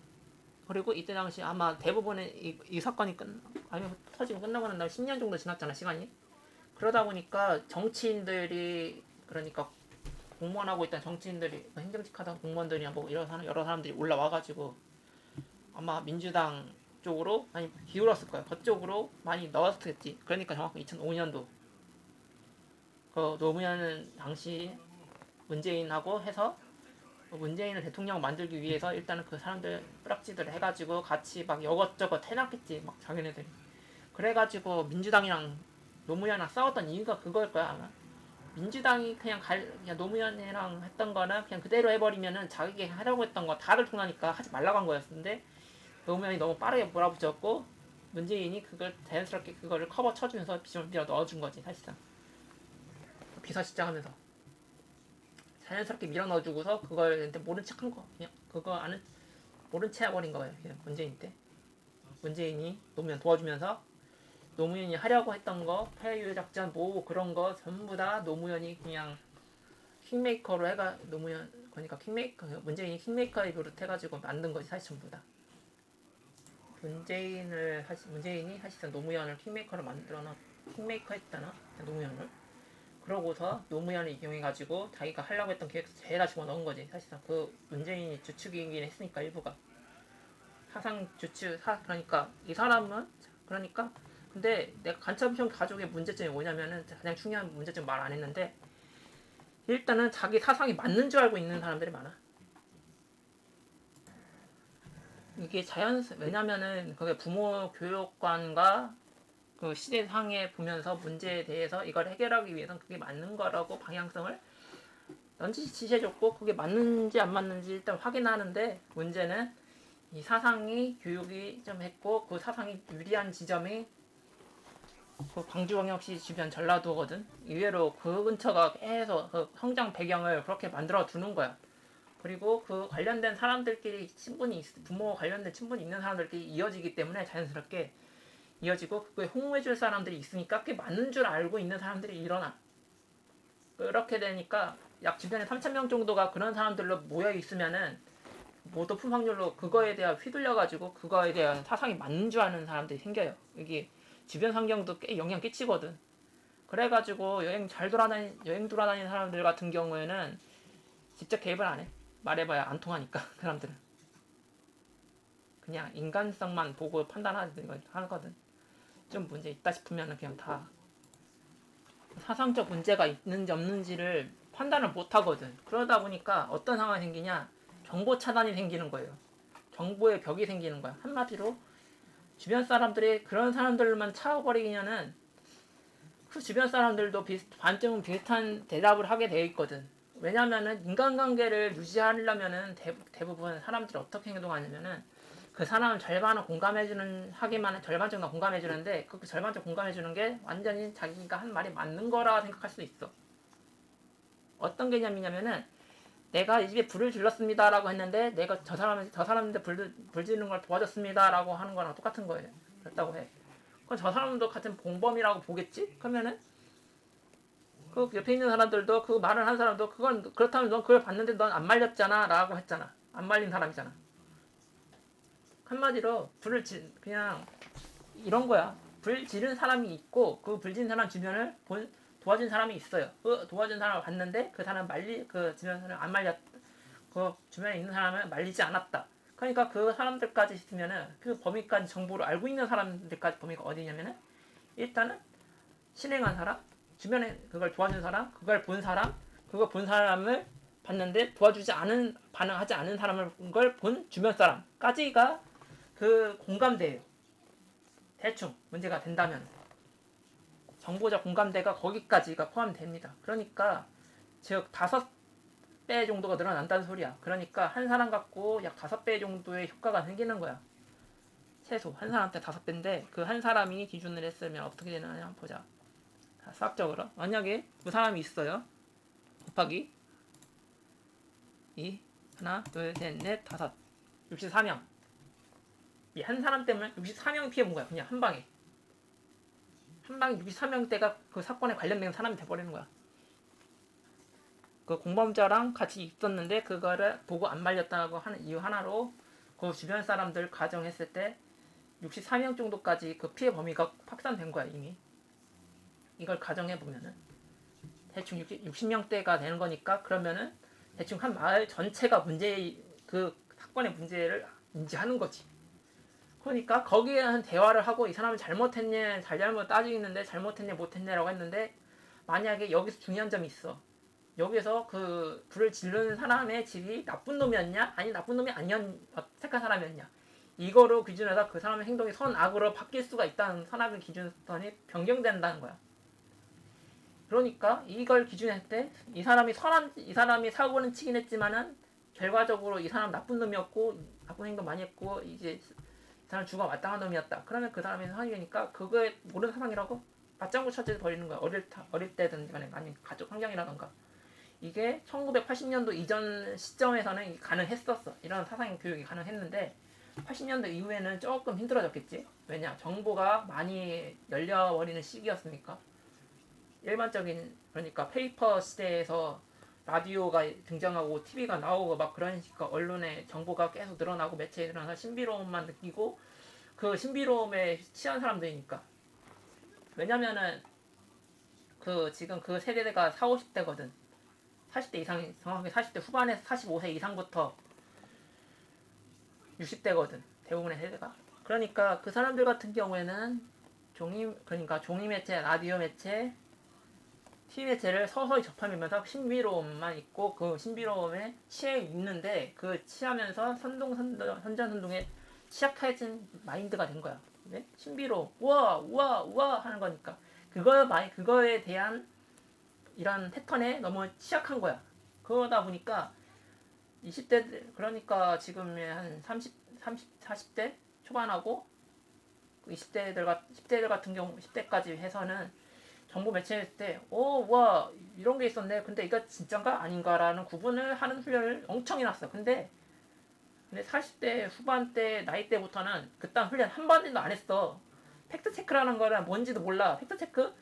아마 대부분의 이 사건이 터지고 끝나고 난 다음에 10년 정도 지났잖아, 시간이. 그러다 보니까 정치인들이 그러니까 공무원하고 있던 정치인들이 행정직 하던 공무원들이나 뭐 여러 사람들이 올라와가지고 아마 민주당 쪽으로 많이 기울었을 거야. 그쪽으로 많이 넣었겠지. 그러니까 정확히 2005년도 그 노무현 당시 문재인하고 해서 문재인을 대통령 만들기 위해서 일단은 그 사람들 뿌락지들 해가지고 같이 막 이것저것 해놨겠지. 막 자기네들이. 그래가지고 민주당이랑 노무현이랑 싸웠던 이유가 그걸 거야 아마. 민주당이 그냥 노무현이랑 했던 거는 그냥 그대로 해버리면은 자기가 하려고 했던 거 다를 통하니까 하지 말라고 한 거였는데 노무현이 너무 빠르게 몰아붙였고 문재인이 그걸 자연스럽게 그거를 커버 쳐주면서 밀어 넣어준 거지 사실상 비서실장하면서 자연스럽게 밀어 넣어주고서 그걸 모른 척한 거 그냥 그거 아는 모른 채 해버린 거예요 그냥 문재인 때 문재인이 노무현 도와주면서 노무현이 하려고 했던 거 폐유 작전 뭐 그런 거 전부 다 노무현이 그냥 킹메이커로 해가 노무현 그러니까 킹메이커 문재인이 킹메이커에 비롯해가지고 만든 거지 사실 전부 다 문재인이 사실상 노무현을 킹메이커로 만들어놔 킹메이커 했잖아 노무현을 그러고서 노무현을 이용해가지고 자기가 하려고 했던 계획 죄다 집어넣은 거지 사실상 그 문재인이 주축이긴 했으니까 일부가 사상 주축 그러니까 이 사람은 그러니까 근데 내가 간첩형 가족의 문제점이 뭐냐면은 가장 중요한 문제점 말 안 했는데 일단은 자기 사상이 맞는 줄 알고 있는 사람들이 많아. 이게 왜냐면은 그게 부모 교육관과 그 시대상에 보면서 문제에 대해서 이걸 해결하기 위해서는 그게 맞는 거라고 방향성을 넌지시 지시해줬고 그게 맞는지 안 맞는지 일단 확인하는데 문제는 이 사상이 교육이 좀 했고 그 사상이 유리한 지점이 그 광주광역시 주변 전라도거든. 의외로 그 근처가 계속 그 성장 배경을 그렇게 만들어 두는 거야. 그리고 그 관련된 사람들끼리 부모 관련된 친분이 있는 사람들끼리 이어지기 때문에 자연스럽게 이어지고 그거에 홍보해줄 사람들이 있으니까 그게 맞는 줄 알고 있는 사람들이 일어나. 그렇게 되니까 약 주변에 3,000명 정도가 그런 사람들로 모여 있으면은 모두 높은 확률로 그거에 대한 휘둘려가지고 그거에 대한 사상이 맞는 줄 아는 사람들이 생겨요. 이게 주변 환경도 꽤 영향 끼치거든. 그래가지고 여행 돌아다니는 사람들 같은 경우에는 직접 개입을 안 해. 말해봐야 안 통하니까 그 사람들은 그냥 인간성만 보고 하거든. 좀 문제 있다 싶으면 그냥 다 사상적 문제가 있는지 없는지를 판단을 못 하거든. 그러다 보니까 어떤 상황이 생기냐? 정보 차단이 생기는 거예요. 정보의 벽이 생기는 거야. 한마디로 주변 사람들이 그런 사람들만 차버리면은 그 주변 사람들도 반쯤은 비슷한 대답을 하게 되어 있거든. 왜냐면은 인간관계를 유지하려면은 대부분 사람들이 어떻게 행동하냐면은 그 사람은 절반은 절반 정도 공감해주는데 그 절반적 공감해주는 게 완전히 자기가 한 말이 맞는 거라 생각할 수 있어. 어떤 개념이냐면은 내가 이 집에 불을 질렀습니다라고 했는데 내가 저 사람한테 불 지르는 걸 도와줬습니다라고 하는 거랑 똑같은 거예요. 그렇다고 해. 그럼 저 사람도 같은 공범이라고 보겠지? 그러면은 그 옆에 있는 사람들도 그 말을 한 사람도 그건 그렇다면 넌 그걸 봤는데 넌 안 말렸잖아라고 했잖아. 안 말린 사람이잖아. 한마디로 그냥 이런 거야. 불 지른 사람이 있고 그 불 지른 사람 주변을 도와준 사람이 있어요. 그 도와준 사람을 봤는데 그 사람 그 주변 사람 안 말렸 그 주변에 있는 사람을 말리지 않았다. 그러니까 그 사람들까지 있으면은 그 범위까지 정보를 알고 있는 사람들까지 범위가 어디냐면은 일단은 실행한 사람, 주변에 그걸 도와준 사람, 그걸 본 사람을 봤는데 반응하지 않은 사람을 걸 본 주변 사람까지가 그 공감대예요. 대충 문제가 된다면 정보적 공감대가 거기까지가 포함됩니다. 그러니까 즉 5배 정도가 늘어난다는 소리야. 그러니까 한 사람 갖고 약 5배 정도의 효과가 생기는 거야. 최소 한 사람한테 5배인데 그 한 사람이 기준을 했으면 어떻게 되느냐 한번 보자. 수학적으로 만약에 두 사람이 있어요. 곱하기 2 하나 둘 셋 넷 다섯 64명. 이 한 사람 때문에 64명이 피해 본 거야. 그냥 한 방에 64명대가 그 사건에 관련된 사람이 돼버리는 거야. 그 공범자랑 같이 있었는데 그거를 보고 안 말렸다고 하는 이유 하나로 그 주변 사람들 가정했을 때 64명 정도까지 그 피해 범위가 확산된 거야 이미. 이걸 가정해 보면은 대충 60명대가 되는 거니까 그러면은 대충 한 마을 전체가 그 사건의 문제를 인지하는 거지. 그러니까 거기에 대한 대화를 하고 이 사람은 잘못했냐 잘못 따지겠는데 잘못했냐 못했냐라고 했는데 만약에 여기서 중요한 점이 있어. 여기서 그 불을 지르는 사람의 집이 나쁜 놈이었냐 아니 나쁜 놈이 착한 사람이었냐 이거로 기준해서 그 사람의 행동이 선악으로 바뀔 수가 있다는 선악의 기준선이 변경된다는 거야. 그러니까 이걸 기준했을 때 이 사람이 사고는 치긴 했지만은 결과적으로 이 사람 나쁜 놈이었고 나쁜 행동 많이 했고 이제 이 사람 죽어 마땅한 놈이었다. 그러면 그 사람이 사형이니까 그거에 모르는 사상이라고 맞장구 쳐져 버리는 거야. 어릴 때든 간에 아니면 가족 환경이라던가. 이게 1980년도 이전 시점에서는 가능했었어. 이런 사상 교육이 가능했는데 80년도 이후에는 조금 힘들어졌겠지. 왜냐? 정보가 많이 열려버리는 시기였으니까. 일반적인 그러니까 페이퍼 시대에서 라디오가 등장하고 TV가 나오고 막 그런 식과 언론의 정보가 계속 늘어나고 매체에 늘어나서 신비로움만 느끼고 그 신비로움에 취한 사람들이니까. 왜냐면은 지금 그 세대가 40, 50대거든. 40대 이상이 정확하게 40대 후반에서 45세 이상부터 60대거든. 대부분의 세대가. 그러니까 그 사람들 같은 경우에는 종이 매체, 라디오 매체, TV 매체를 서서히 접하면서 신비로움만 있고 그 신비로움에 취해 있는데 그 취하면서 선전선동에 취약해진 마인드가 된 거야. 네? 신비로움, 우와, 우와, 우와 하는 거니까 그거에 대한 이런 패턴에 너무 취약한 거야. 그러다 보니까 20대 그러니까 지금의 한 40대 초반하고 10대들 같은 경우 10대까지 해서는 정보 매체일 때, 와, 이런 게 있었네. 근데 이거 진짠가 아닌가라는 구분을 하는 훈련을 엄청 해놨어. 근데 40대 후반 때 나이 때부터는 그딴 훈련 한 번도 안 했어. 팩트 체크라는 거는 뭔지도 몰라. 팩트 체크?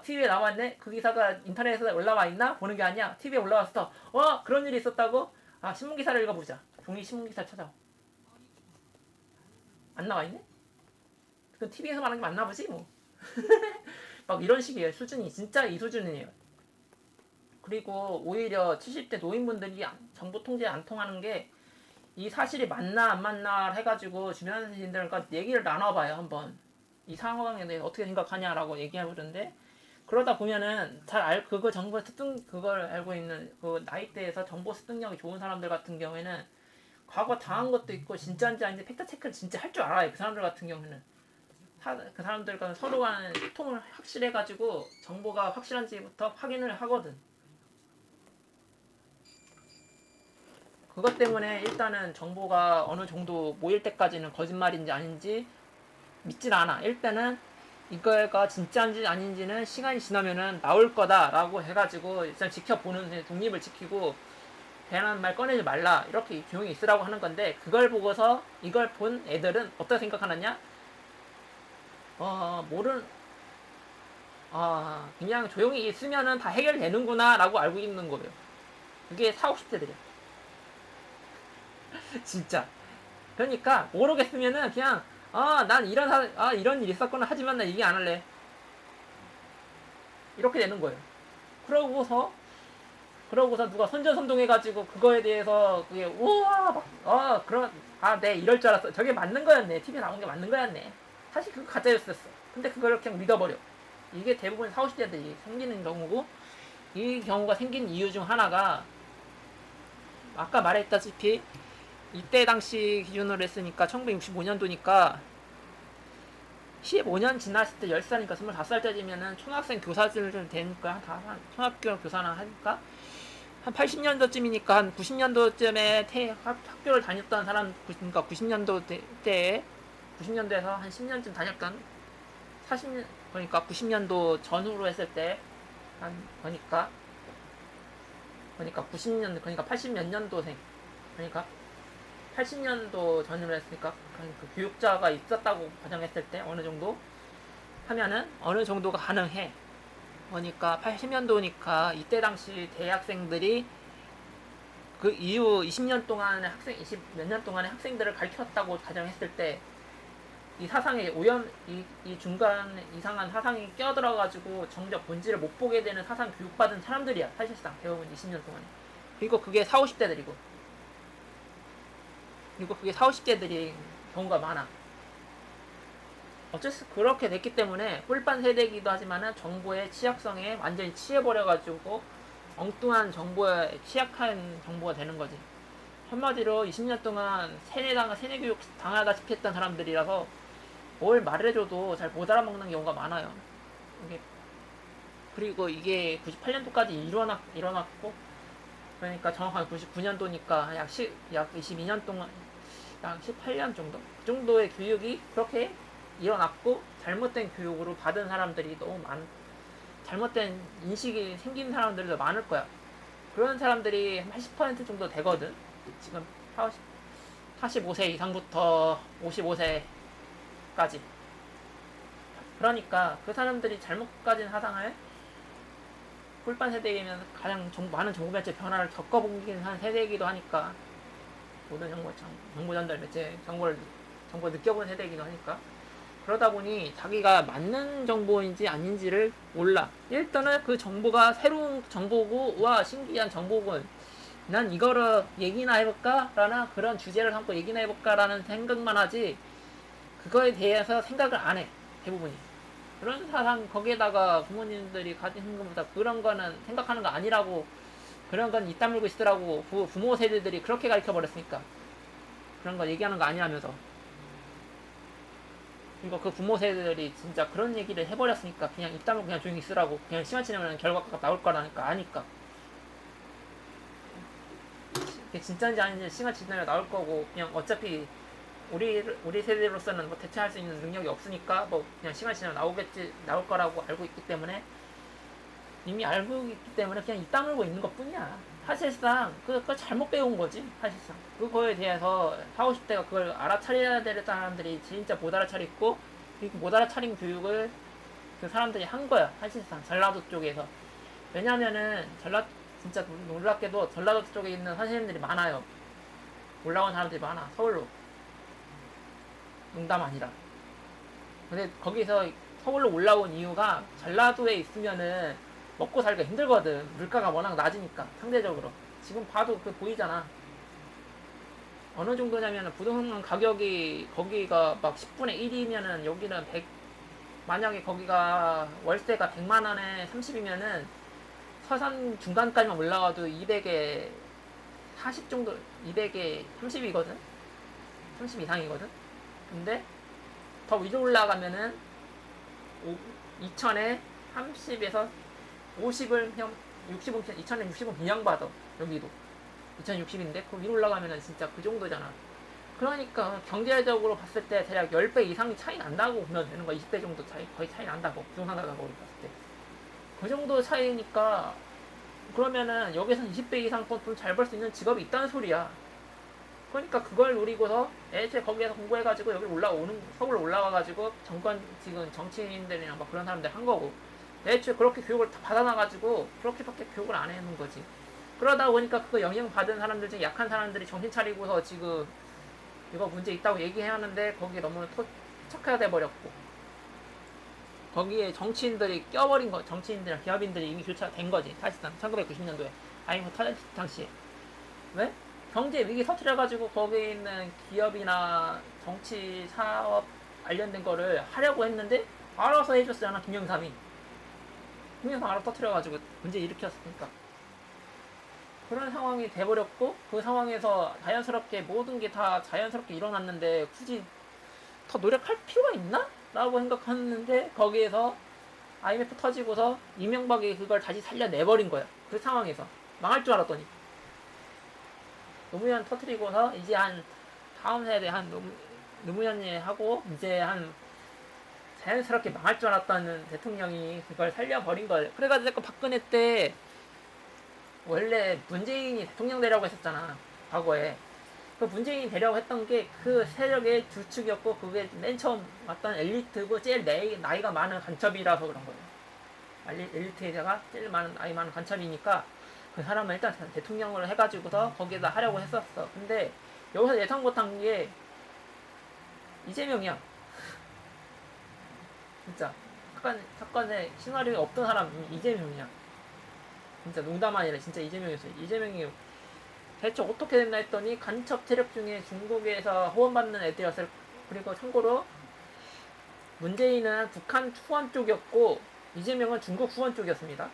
TV에 나왔네. 그 기사가 인터넷에 올라와 있나? 보는 게 아니야. TV에 올라왔어. 그런 일이 있었다고? 신문 기사를 읽어보자. 종이 신문 기사 찾아. 안 나와 있네? 그 TV에서 말하는 게 맞나 보지 뭐. 막 이런 식이에요. 수준이 진짜 이 수준이에요. 그리고 오히려 70대 노인분들이 정보 통제에 안 통하는 게 이 사실이 맞나 안 맞나 해가지고 주변 지인들과 얘기를 나눠봐요. 한번 이 상황에 대해서 어떻게 생각하냐라고 얘기해보는데 그러다 보면은 그거 정보 그걸 알고 있는 그 나이대에서 정보 습득력이 좋은 사람들 같은 경우에는 과거 당한 것도 있고 진짜인지 아닌지 팩트 체크를 진짜 할 줄 알아요. 그 사람들 같은 경우에는 그 사람들과 서로 간의 소통을 확실해가지고 정보가 확실한지부터 확인을 하거든. 그것 때문에 일단은 정보가 어느 정도 모일 때까지는 거짓말인지 아닌지 믿질 않아. 일단은 이거가 진짜인지 아닌지는 시간이 지나면은 나올 거다라고 해가지고 일단 지켜보는 독립을 지키고 대단한 말 꺼내지 말라 이렇게 조용히 있으라고 하는 건데 그걸 보고서 이걸 본 애들은 어떻게 생각하느냐? 그냥 조용히 있으면은 다 해결되는구나 라고 알고 있는 거예요. 그게 40, 50대들이야. 진짜. 그러니까 모르겠으면은 그냥 난 이런 일 있었구나 하지만 나 얘기 안 할래. 이렇게 되는 거예요. 그러고서 누가 선전선동해가지고 그거에 대해서 그게 우와 네 이럴 줄 알았어. 저게 맞는 거였네. TV에 나온 게 맞는 거였네. 사실 그거 가짜였었어. 근데 그걸 그냥 믿어버려. 이게 대부분 40, 50대들이 생기는 경우고 이 경우가 생긴 이유 중 하나가 아까 말했다시피 이때 당시 기준으로 했으니까 1965년도니까 15년 지났을 때 10살이니까 25살 때지면은 초등학생 교사들 좀 되니까 초등학교 교사나 하니까 한 80년도쯤이니까 한 90년도쯤에 학교를 다녔던 사람 그러니까 90년도 때에 90년도에서 한 10년쯤 다녔던 40년 그러니까 90년도 전후로 했을 때 한 그러니까 90년 그러니까 80 몇 년도생 그러니까 80년도 전후로 했으니까 그 교육자가 있었다고 가정했을 때 어느 정도 하면은 어느 정도가 가능해. 그러니까 80년도니까 이때 당시 대학생들이 그 이후 20년 동안의 20 몇 년 동안의 학생들을 가르쳤다고 가정했을 때 이 사상에 이 중간 이상한 사상이 껴들어가지고 정작 본질을 못 보게 되는 사상 교육받은 사람들이야. 사실상 대부분 20년 동안에. 그리고 그게 40, 50대들이고. 그리고 그게 40, 50대들이 경우가 많아. 어쨌든 그렇게 됐기 때문에 꿀반 세대이기도 하지만은 정보의 취약성에 완전히 취해버려가지고 엉뚱한 정보에 취약한 정보가 되는 거지. 한마디로 20년 동안 세뇌 교육 당하다시피 했던 사람들이라서 뭘 말해줘도 잘 못 알아먹는 경우가 많아요. 이게 그리고 이게 98년도까지 일어났고, 그러니까 정확하게 99년도니까 약 22년 동안, 약 18년 정도? 그 정도의 교육이 그렇게 일어났고, 잘못된 교육으로 받은 사람들이 너무 잘못된 인식이 생긴 사람들도 많을 거야. 그런 사람들이 한 80% 정도 되거든. 지금 45세 이상부터 55세까지. 그러니까 그 사람들이 잘못 가진 사상을 꿀반 세대이면 가장 많은 정보 매체 변화를 겪어보긴 한 세대이기도 하니까, 모든 정보 전달 매체 정보 느껴본 세대이기도 하니까, 그러다 보니 자기가 맞는 정보인지 아닌지를 몰라. 일단은 그 정보가 새로운 정보고, 와 신기한 정보군, 난 이거를 얘기나 해볼까? 라는 그런 주제를 삼고 얘기나 해볼까? 라는 생각만 하지, 그거에 대해서 생각을 안 해. 대부분이. 그런 사상, 거기에다가 부모님들이 가진 것보다 그런 거는 생각하는 거 아니라고, 그런 건 이따 물고 있으라고 부모 세대들이 그렇게 가르쳐 버렸으니까, 그런 거 얘기하는 거 아니라면서. 그러니까 그 부모 세대들이 진짜 그런 얘기를 해버렸으니까 그냥 이따 물고 그냥 조용히 있으라고, 그냥 시간 지나면 결과가 나올 거라니까 아니까. 그게 진짜인지 아닌지 시간 지나면 나올 거고, 그냥 어차피 우리 세대로서는 뭐 대체할 수 있는 능력이 없으니까 뭐 그냥 시간 지나면 나올 거라고 알고 있기 때문에, 이미 알고 있기 때문에 그냥 입 다물고 있는 것 뿐이야. 사실상 그거 잘못 배운 거지. 사실상 그거에 대해서 40, 50대가 그걸 알아차려야 될 사람들이 진짜 못 알아차렸고, 그리고 못 알아차린 교육을 그 사람들이 한 거야. 사실상 전라도 쪽에서. 왜냐면은 진짜 놀랍게도 전라도 쪽에 있는 선생님들이 많아요. 올라온 사람들이 많아, 서울로. 농담 아니라. 근데 거기서 서울로 올라온 이유가, 전라도에 있으면은 먹고 살기가 힘들거든. 물가가 워낙 낮으니까, 상대적으로. 지금 봐도 그 보이잖아. 어느 정도냐면 부동산 가격이 거기가 막 10분의 1이면은 여기는 100, 만약에 거기가 월세가 100만 원에 30이면은 서산 중간까지만 올라가도 200에 40 정도, 200에 30이거든? 30 이상이거든? 근데 더 위로 올라가면은 2000에 30에서 50을 60은 2000에 60은 그냥 받아. 여기도 2060인데 그 위로 올라가면은 진짜 그 정도잖아. 그러니까 경제적으로 봤을 때 대략 10배 이상이 차이 난다고 보면 되는 거야. 20배 정도 거의 차이 난다고, 부동산 가격으로 봤을 때. 그 정도 차이니까, 그러면은 여기서는 20배 이상 돈 잘 벌 수 있는 직업이 있다는 소리야. 그러니까 그걸 노리고서 애초에 거기에서 공부해가지고 여기 서울 올라와가지고 지금 정치인들이랑 막 그런 사람들 한 거고, 애초에 그렇게 교육을 다 받아놔가지고 그렇게밖에 교육을 안 해놓은 거지. 그러다 보니까 그거 영향받은 사람들 중에 약한 사람들이 정신 차리고서 지금 이거 문제 있다고 얘기해야 하는데, 거기에 너무 척해야 돼버렸고, 거기에 정치인들이 껴버린 거, 정치인들이랑 기업인들이 이미 교차된 거지. 사실상 1990년도에 IMF 터질 당시에. 왜? 경제 위기 터트려가지고 거기에 있는 기업이나 정치 사업 관련된 거를 하려고 했는데 알아서 해줬잖아. 김영삼 알아서 터트려가지고 문제 일으켰으니까. 그런 상황이 돼버렸고, 그 상황에서 자연스럽게 모든 게 다 자연스럽게 일어났는데 굳이 더 노력할 필요가 있나? 라고 생각하는데, 거기에서 IMF 터지고서 이명박이 그걸 다시 살려내버린 거야. 그 상황에서 망할 줄 알았더니 노무현 터트리고서 이제 한 다음 세대 한 노무현이 하고 이제 한 자연스럽게 망할 줄 알았다는 대통령이 그걸 살려버린 거예요. 그래가지고 박근혜 때 원래 문재인이 대통령 되라고 했었잖아, 과거에. 그 문재인이 되려고 했던 게 그 세력의 주축이었고, 그게 맨 처음 왔던 엘리트고 제일 나이가 많은 간첩이라서 그런 거예요. 엘리트에다가 제일 나이 많은 간첩이니까 그 사람을 일단 대통령으로 해가지고서 거기에다 하려고 했었어. 근데 여기서 예상 못한 게 이재명이야. 진짜 사건에 시나리오에 없던 사람이 이재명이야. 진짜 농담 아니라 진짜 이재명이었어요. 이재명이 대체 어떻게 됐나 했더니 간첩 세력 중에 중국에서 후원받는 애들이었을. 그리고 참고로 문재인은 북한 후원 쪽이었고 이재명은 중국 후원 쪽이었습니다.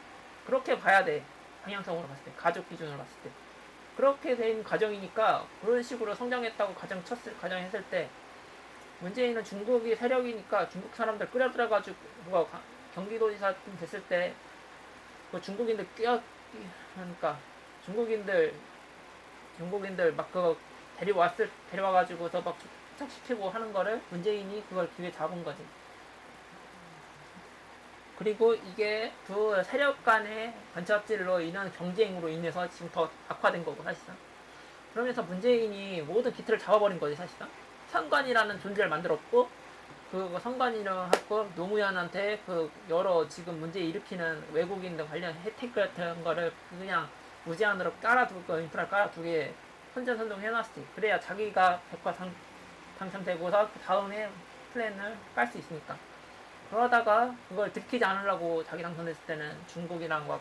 그렇게 봐야 돼. 방향성으로 봤을 때, 가족 기준으로 봤을 때. 그렇게 된 과정이니까, 그런 식으로 성장했다고 가정했을 때, 문재인은 중국이 세력이니까 중국 사람들 끌어들여가지고 누가 경기도지사 됐을 때 그 중국인들 그러니까 중국인들 막 그거 데려와가지고서 막 착시키고 하는 거를 문재인이 그걸 기회 잡은 거지. 그리고 이게 두 세력 간의 간첩질로 인한 경쟁으로 인해서 지금 더 악화된 거고 사실상. 그러면서 문재인이 모든 기틀을 잡아버린 거지 사실상. 선관이라는 존재를 만들었고 그 선관위랑 하고 노무현한테 그 여러 지금 문제 일으키는 외국인들 관련 혜택 같은 거를 그냥 무제한으로 깔아두고 인프라 깔아두게 선전선동 해놨지. 그래야 자기가 당첨되고서 그 다음에 플랜을 깔 수 있으니까. 그러다가 그걸 들키지 않으려고 자기 당선됐을 때는 중국이랑 막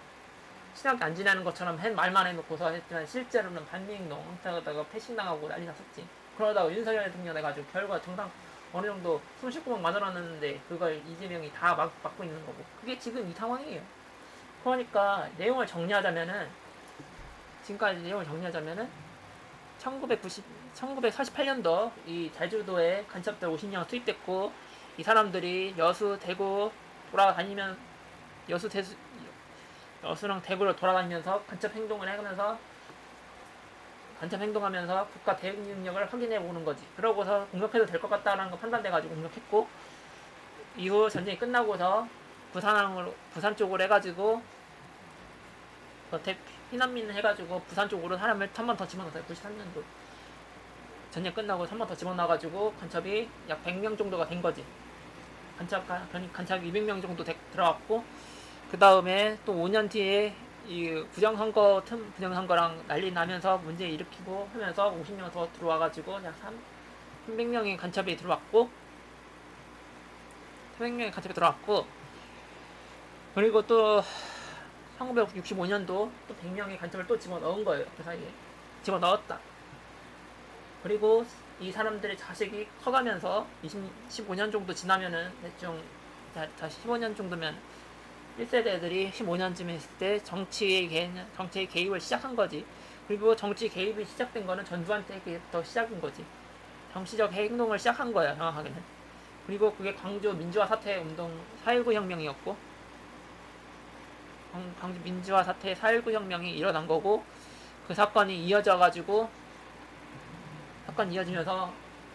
친하게 안 지내는 것처럼 말만 해놓고서 했지만 실제로는 반미행동 하다가 패싱당하고 난리 났었지. 그러다가 윤석열 대통령 해가지고 결과 정당 어느 정도 손쉽구멍 만들어놨는데 그걸 이재명이 다 막고 있는 거고. 그게 지금 이 상황이에요. 그러니까 내용을 정리하자면은 지금까지 내용을 정리하자면은 1948년도 이 제주도에 간첩들 50명 투입됐고 이 사람들이 여수 대구 돌아다니면 여수랑 대구를 돌아다니면서 간첩 행동하면서 국가 대응 능력을 확인해 보는 거지. 그러고서 공격해도 될 것 같다라는 거 판단돼가지고 공격했고 이후 전쟁이 끝나고서 부산 쪽으로 해가지고 피난민 해가지고 부산 쪽으로 사람을 1,000번 더 집어넣었어요. 93년도 전쟁 끝나고 1,000번 더 집어넣어가지고 간첩이 약 100명 정도가 된 거지. 간첩이 200명 정도 들어왔고 그 다음에 또 5년 뒤에 이 부정선거랑 난리 나면서 문제 일으키고 하면서 50명 더 들어와가지고 약 300명의 간첩이 들어왔고 그리고 또 1965년도 또 100명의 간첩을 또 집어넣은 거예요. 그 사이에 집어넣었다. 그리고 이 사람들의 자식이 커가면서 15년 정도 지나면은 대충 다시 15년 정도면 1세대들이 15년쯤 했을 때 정치에 개입을 시작한 거지. 그리고 정치 개입이 시작된 거는 전두환때부터 시작인 거지. 정치적 행동을 시작한 거야 정확하게는. 그리고 그게 광주 민주화 사태 운동 4.19 혁명이었고 광주 민주화 사태 4.19 혁명이 일어난 거고 그 사건이 이어지면서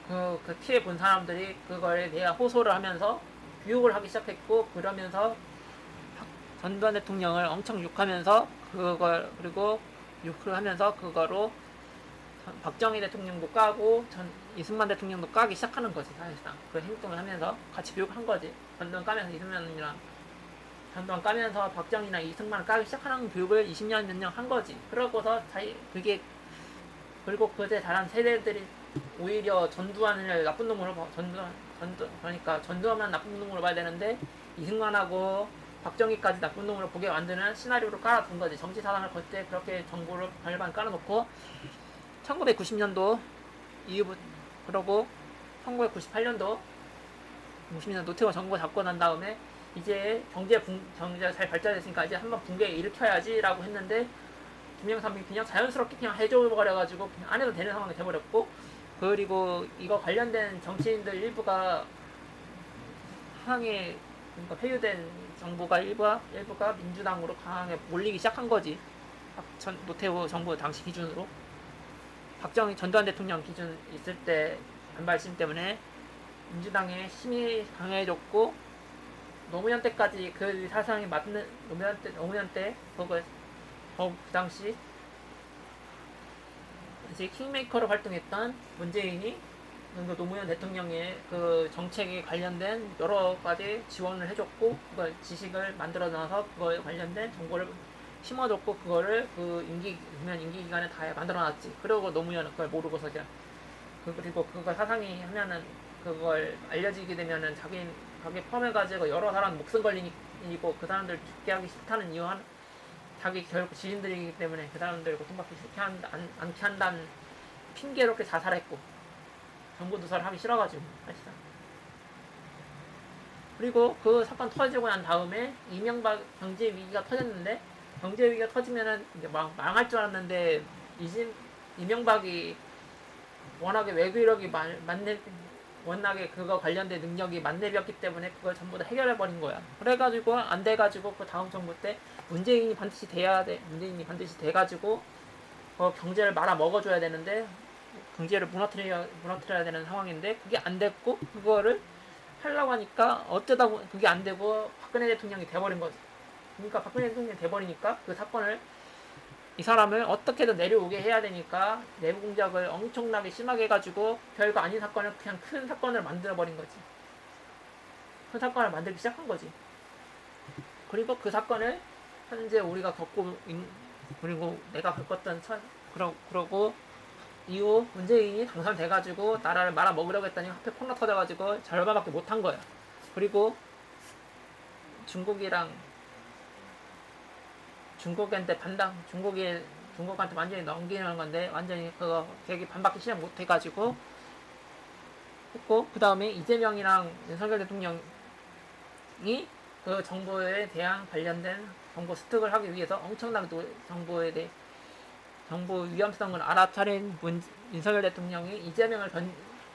그 피해 본 사람들이 그거에 대한 호소를 하면서 교육을 하기 시작했고 그러면서 전두환 대통령을 엄청 욕하면서 욕을 하면서 그거로 박정희 대통령도 까고 이승만 대통령도 까기 시작하는 거지. 사실상 그 행동을 하면서 같이 교육한 거지. 전두환 까면서 박정희랑 이승만을 까기 시작하는 교육을 20년 몇 년 한 거지. 그러고서 그리고 그때 자란 세대들이 오히려 전두환을 나쁜 놈으로 그러니까 전두환만 나쁜 놈으로 봐야 되는데 이승만하고 박정희까지 나쁜 놈으로 보게 만드는 시나리오를 깔아둔 거지. 정치 사상을 걸 때 그렇게 정보를 발반 깔아놓고 1990년도 이후부터 그러고 1998년도 50년 노태우 정부 잡고 난 다음에 이제 경제가 잘 발전했으니까 이제 한번 붕괴 일으켜야지라고 했는데 김영삼이 그냥 자연스럽게 그냥 해줘버려가지고 그냥 안 해도 되는 상황이 돼버렸고 그리고 이거 관련된 정치인들 일부가 상황에 그러니까 회유된 정부가 일부가 민주당으로 강하게 몰리기 시작한 거지. 노태우 정부 당시 기준으로 전두환 대통령 기준 있을 때 반발심 때문에 민주당의 힘이 강해졌고 노무현 때까지 그 사상이 맞는 노무현 때 그 당시 이제 킹메이커로 활동했던 문재인이 노무현 대통령의 그 정책에 관련된 여러 가지 지원을 해줬고 그걸 지식을 만들어 놔서 그거에 관련된 정보를 심어줬고 그거를 노무현 임기 기간에 다 만들어놨지. 그리고 노무현은 그걸 모르고서 그리고 그걸 사상이 하면은 그걸 알려지게 되면은 자기 포함해가지고 여러 사람 목숨 걸리고 그 사람들 죽게 하기 싫다는 이유 자기 결국 지인들이기 때문에 그 사람들 고통받기 않게 한다는 핑계로 이렇게 자살했고 정부 누설을 하기 싫어가지고 사실상. 그리고 그 사건 터지고 난 다음에 이명박 경제 위기가 터졌는데 경제 위기가 터지면은 이제 망할 줄 알았는데 이명박이 워낙에 외교력이 워낙에 그거 관련된 능력이 만렙이었기 때문에 그걸 전부 다 해결해버린 거야. 그래가지고 안 돼가지고 그 다음 정부 때 문재인이 반드시 돼야 돼. 문재인이 반드시 돼가지고 경제를 말아 먹어줘야 되는데 경제를 무너뜨려야 되는 상황인데 그게 안 됐고 그거를 하려고 하니까 어쩌다 보니 그게 안 되고 박근혜 대통령이 돼버린 거지. 그러니까 박근혜 대통령이 돼버리니까 그 사건을 이 사람을 어떻게든 내려오게 해야 되니까 내부 공작을 엄청나게 심하게 해가지고 별거 아닌 사건을 그냥 큰 사건을 만들어버린 거지. 큰 사건을 만들기 시작한 거지. 그리고 그 사건을 현재 우리가 그리고 내가 겪었던 그러고 이후 문재인이 당선돼가지고 나라를 말아먹으려고 했더니 하필 코로나 터져가지고 절반밖에 못한 거야. 그리고 중국한테 중국한테 완전히 넘기는 건데 완전히 그거 계획이 반밖에 실행 못해가지고 했고 그 다음에 이재명이랑 윤석열 대통령이 그 정보에 대한 관련된 정보 습득을 하기 위해서 엄청나게 정보에 대해 정보 위험성을 알아차린 윤석열 대통령이 이재명을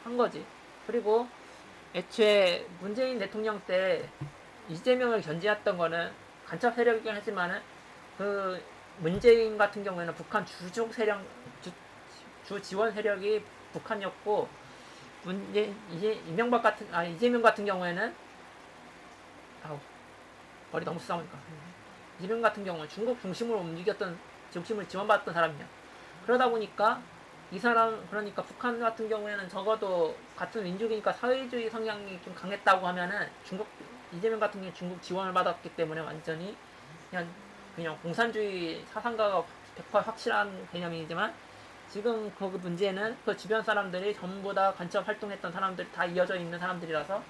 한 거지. 그리고 애초에 문재인 대통령 때 이재명을 견제했던 거는 간첩 세력이긴 하지만은 그 문재인 같은 경우에는 북한 주적 세력 주 지원 세력이 북한이었고 이재명 같은 경우에는 머리 너무 싸우니까 이재명 같은 경우는 중국 중심으로 중심을 지원받았던 사람이야. 그러다 보니까 이 사람 그러니까 북한 같은 경우에는 적어도 같은 민족이니까 사회주의 성향이 좀 강했다고 하면은 이재명 같은 경우에 중국 지원을 받았기 때문에 완전히 그냥 공산주의 사상가가 100% 확실한 개념이지만 지금 그 문제는 그 주변 사람들이 전부 다 간첩 활동했던 사람들이 다 이어져 있는 사람들이라서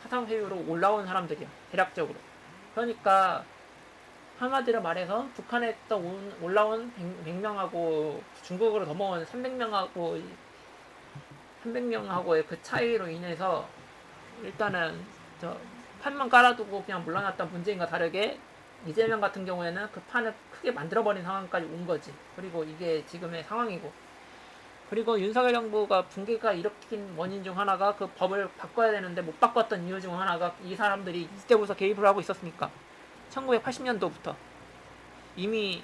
사상회유로 올라온 사람들이야. 대략적으로. 그러니까 한마디로 말해서 북한에 올라온 100명하고 중국으로 넘어온 300명하고의 그 차이로 인해서 일단은 판만 깔아두고 그냥 물러났던 문재인과 다르게 이재명 같은 경우에는 그 판을 크게 만들어버린 상황까지 온 거지. 그리고 이게 지금의 상황이고. 그리고 윤석열 정부가 붕괴가 일으킨 원인 중 하나가 그 법을 바꿔야 되는데 못 바꿨던 이유 중 하나가 이 사람들이 이때부터 개입을 하고 있었으니까 1980년도부터 이미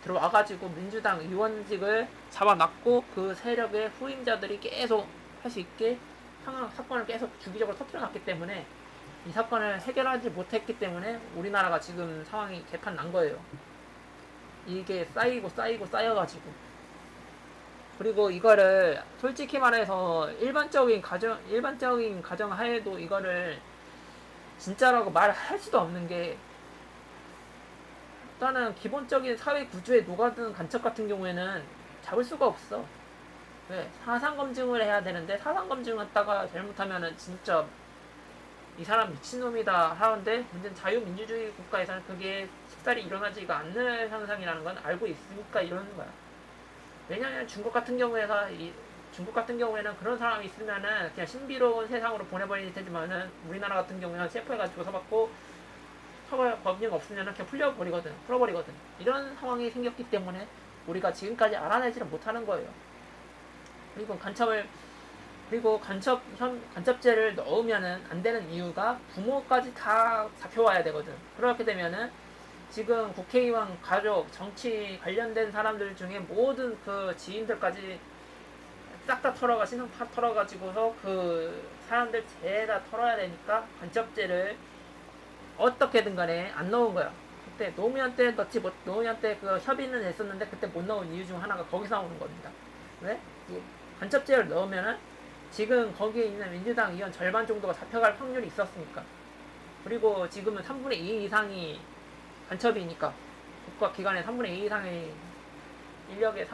들어와가지고 민주당 의원직을 잡아놨고 그 세력의 후임자들이 계속 할 수 있게 사건을 계속 주기적으로 터뜨려놨기 때문에 이 사건을 해결하지 못했기 때문에 우리나라가 지금 상황이 개판 난 거예요. 이게 쌓여가지고. 그리고 이거를 솔직히 말해서 일반적인 가정 하에도 이거를 진짜라고 말할 수도 없는 게 일단은 기본적인 사회 구조에 녹아든 간첩 같은 경우에는 잡을 수가 없어. 왜? 사상검증을 해야 되는데 사상검증 했다가 잘못하면은 진짜 이 사람 미친놈이다 하는데 문제는 자유민주주의 국가에서는 그게 쉽사리 일어나지가 않는 현상이라는 건 알고 있으니까 이러는 거야. 왜냐면 중국 같은 경우에는 그런 사람이 있으면은 그냥 신비로운 세상으로 보내버릴 테지만은 우리나라 같은 경우에는 체포해가지고 조사받고 처벌 법령 없으면은 그냥 풀어버리거든. 이런 상황이 생겼기 때문에 우리가 지금까지 알아내지를 못하는 거예요. 그리고 간첩죄를 넣으면은 안 되는 이유가 부모까지 다 잡혀와야 되거든. 그렇게 되면은 지금 국회의원 가족, 정치 관련된 사람들 중에 모든 그 지인들까지 싹 다 털어가지고서 그 사람들 죄다 털어야 되니까 간첩죄를 어떻게든 간에 안 넣은 거야. 그때 노무현 때 그 협의는 했었는데 그때 못 넣은 이유 중 하나가 거기서 나오는 겁니다. 왜? 간첩죄를 넣으면은 지금 거기에 있는 민주당 의원 절반 정도가 잡혀갈 확률이 있었으니까. 그리고 지금은 3분의 2 이상이 간첩이니까 국가기관의 3분의 2 이상의 인력의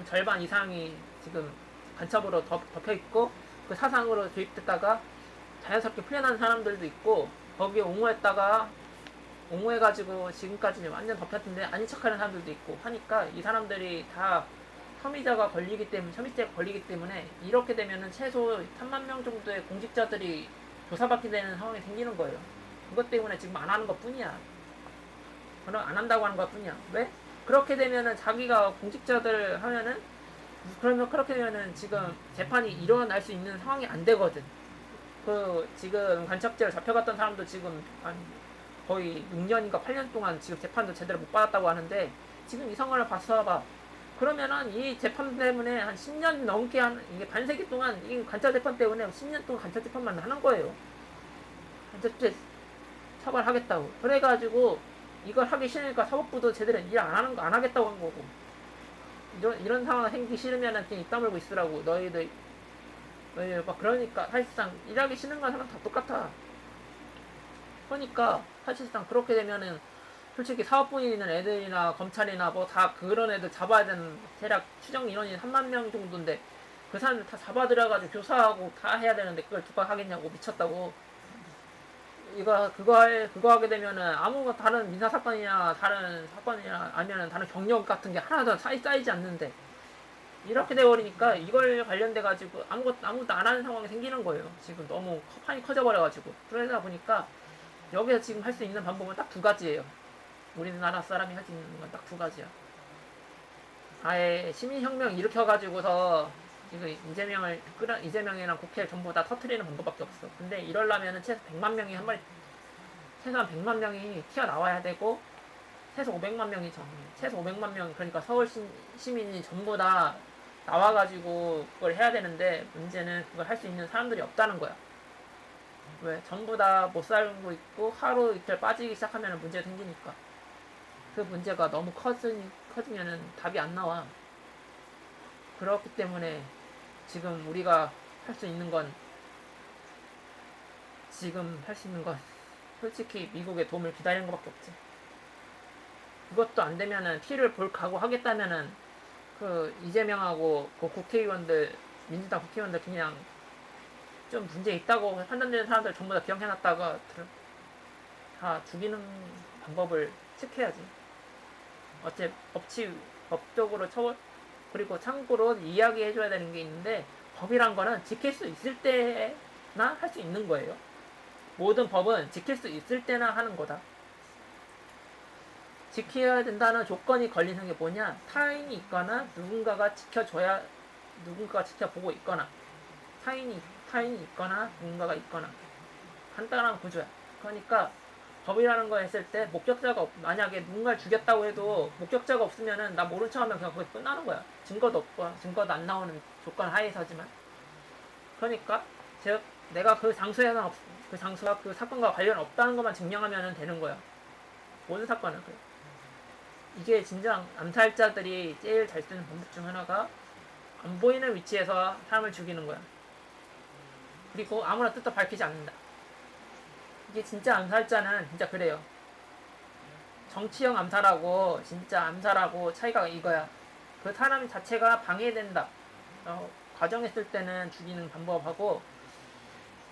절반 이상이 지금 간첩으로 덮여있고 그 사상으로 도입됐다가 자연스럽게 풀려난 사람들도 있고 거기에 옹호해가지고 지금까지 완전 덮였는데 아닌 척하는 사람들도 있고 하니까 이 사람들이 다 혐의죄가 걸리기 때문에 이렇게 되면은 최소 3만 명 정도의 공직자들이 조사받게 되는 상황이 생기는 거예요. 그것 때문에 지금 안 하는 것 뿐이야. 그럼 안 한다고 하는 것 뿐이야. 왜? 그렇게 되면은 자기가 공직자들 하면은 그러면 그렇게 되면은 지금 재판이 일어날 수 있는 상황이 안 되거든. 그 지금 간첩죄로 잡혀갔던 사람도 지금 한 거의 6년인가 8년 동안 지금 재판도 제대로 못 받았다고 하는데, 지금 이 상황을 봐봐. 그러면은 이 재판 때문에 한 10년 넘게 이게 반세기 동안 이 간첩 재판 때문에 10년 동안 간첩 재판만 하는 거예요. 간첩죄 처벌하겠다고. 그래가지고 이걸 하기 싫으니까 사법부도 제대로 일 안 하겠다고 한 거고. 이런 상황 생기기 싫으면은 그냥 입 다물고 있으라고. 너희들 막 그러니까 사실상 일하기 싫은 건 사람 다 똑같아. 그러니까 사실상 그렇게 되면은 솔직히 사업부에 있는 애들이나 검찰이나 뭐 다 그런 애들 잡아야 되는, 대략 추정 인원이 3만 명 정도인데 그 사람들 다 잡아들여가지고 교사하고 다 해야 되는데 그걸 누가 하겠냐고. 미쳤다고. 그거 하게 되면은 아무 다른 민사 사건이나 다른 사건이나 아니면 다른 경력 같은 게 하나도 쌓이지 않는데, 이렇게 돼버리니까 이걸 관련돼 가지고 아무것도 안 하는 상황이 생기는 거예요. 지금 너무 판이 커져버려가지고. 그러다 보니까 여기서 지금 할 수 있는 방법은 딱 두 가지예요. 우리나라 사람이 할 수 있는 건 딱 두 가지야. 아예 시민혁명 일으켜가지고서 지금 이재명이랑 국회를 전부 다 터트리는 방법밖에 없어. 근데 이러려면은 최소한 100만 명이 튀어나와야 되고, 최소 500만 명이 최소 500만 명, 그러니까 서울 시민이 전부 다 나와가지고 그걸 해야 되는데, 문제는 그걸 할 수 있는 사람들이 없다는 거야. 왜? 전부 다 못 살고 있고 하루 이틀 빠지기 시작하면 문제가 생기니까. 그 문제가 너무 커지면은 답이 안 나와. 그렇기 때문에 지금 우리가 할 수 있는 건 솔직히 미국의 도움을 기다리는 것밖에 없지. 그것도 안 되면은 피를 볼 각오 하겠다면은 그 이재명하고 그 민주당 국회의원들 그냥 좀 문제 있다고 판단되는 사람들 전부 다 기억해놨다가 다 죽이는 방법을 체크해야지. 어째 법적으로 처벌. 그리고 참고로 이야기해줘야 되는 게 있는데, 법이란 거는 지킬 수 있을 때나 할 수 있는 거예요. 모든 법은 지킬 수 있을 때나 하는 거다. 지켜야 된다는 조건이 걸리는 게 뭐냐? 타인이 있거나 누군가가 지켜보고 있거나, 타인이 있거나 누군가가 있거나. 간단한 구조야. 그러니까 법이라는 거 했을 때 만약에 누군가를 죽였다고 해도 목격자가 없으면은 나 모른 척 하면 그냥 거기서 끝나는 거야. 증거도 없고, 증거도 안 나오는 조건 하에서지만. 그러니까 즉 내가 그 장소와 그 사건과 관련 없다는 것만 증명하면 되는 거야. 모든 사건은 그래. 이게 진정 암살자들이 제일 잘 쓰는 방법 중 하나가 안 보이는 위치에서 사람을 죽이는 거야. 그리고 아무나 뜻도 밝히지 않는다. 이게 진짜 암살자는 진짜 그래요. 정치형 암살하고 진짜 암살하고 차이가 이거야. 그 사람 자체가 방해된다. 과정했을 때는 죽이는 방법하고,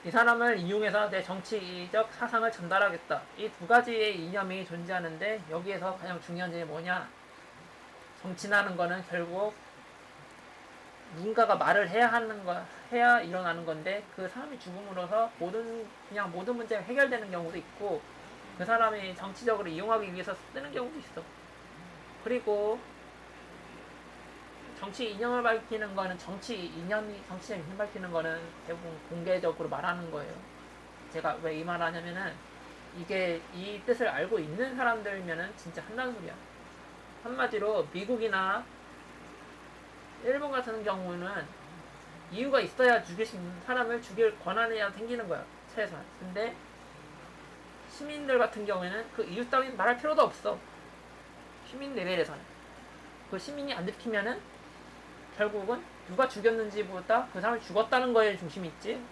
이 사람을 이용해서 내 정치적 사상을 전달하겠다. 이 두 가지의 이념이 존재하는데, 여기에서 가장 중요한 점이 뭐냐? 정치라는 거는 결국 누군가가 말을 해야 일어나는 건데, 그 사람이 죽음으로써 모든 문제가 해결되는 경우도 있고, 그 사람이 정치적으로 이용하기 위해서 쓰는 경우도 있어. 그리고 정치 이념을 밝히는 거는 정치적 이념 밝히는 거는 대부분 공개적으로 말하는 거예요. 제가 왜 이 말을 하냐면은, 이게 이 뜻을 알고 있는 사람들면은 진짜 한다는 소리야. 한마디로 미국이나 일본 같은 경우는 이유가 있어야 사람을 죽일 권한이 생기는 거야, 최소한. 근데 시민들 같은 경우에는 그 이유 따윈 말할 필요도 없어. 시민 레벨에서는. 그 시민이 안 들키면은 결국은 누가 죽였는지보다 그 사람이 죽었다는 거에 중심이 있지.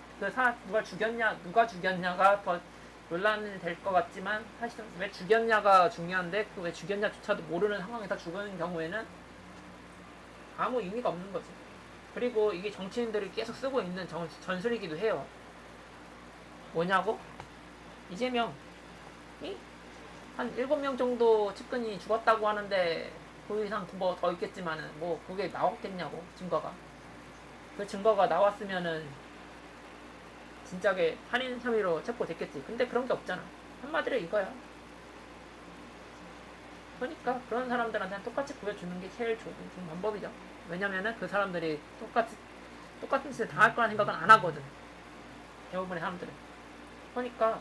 누가 죽였냐가 더 논란이 될 것 같지만, 사실은 왜 죽였냐가 중요한데, 그 왜 죽였냐조차도 모르는 상황에서 죽은 경우에는 아무 의미가 없는 거지. 그리고 이게 정치인들이 계속 쓰고 있는 전술이기도 해요. 뭐냐고? 이재명이 한 7명 정도 측근이 죽었다고 하는데, 그 이상 뭐 더 있겠지만은 뭐 그게 나왔겠냐고. 증거가. 그 증거가 나왔으면은 진작에 살인 혐의로 체포됐겠지. 근데 그런 게 없잖아. 한마디로 이거야. 그러니까 그런 사람들한테는 똑같이 보여주는 게 제일 좋은 방법이죠. 왜냐면은 그 사람들이 똑같은 짓을 당할 거라는 생각은 안 하거든. 대부분의 사람들은. 그러니까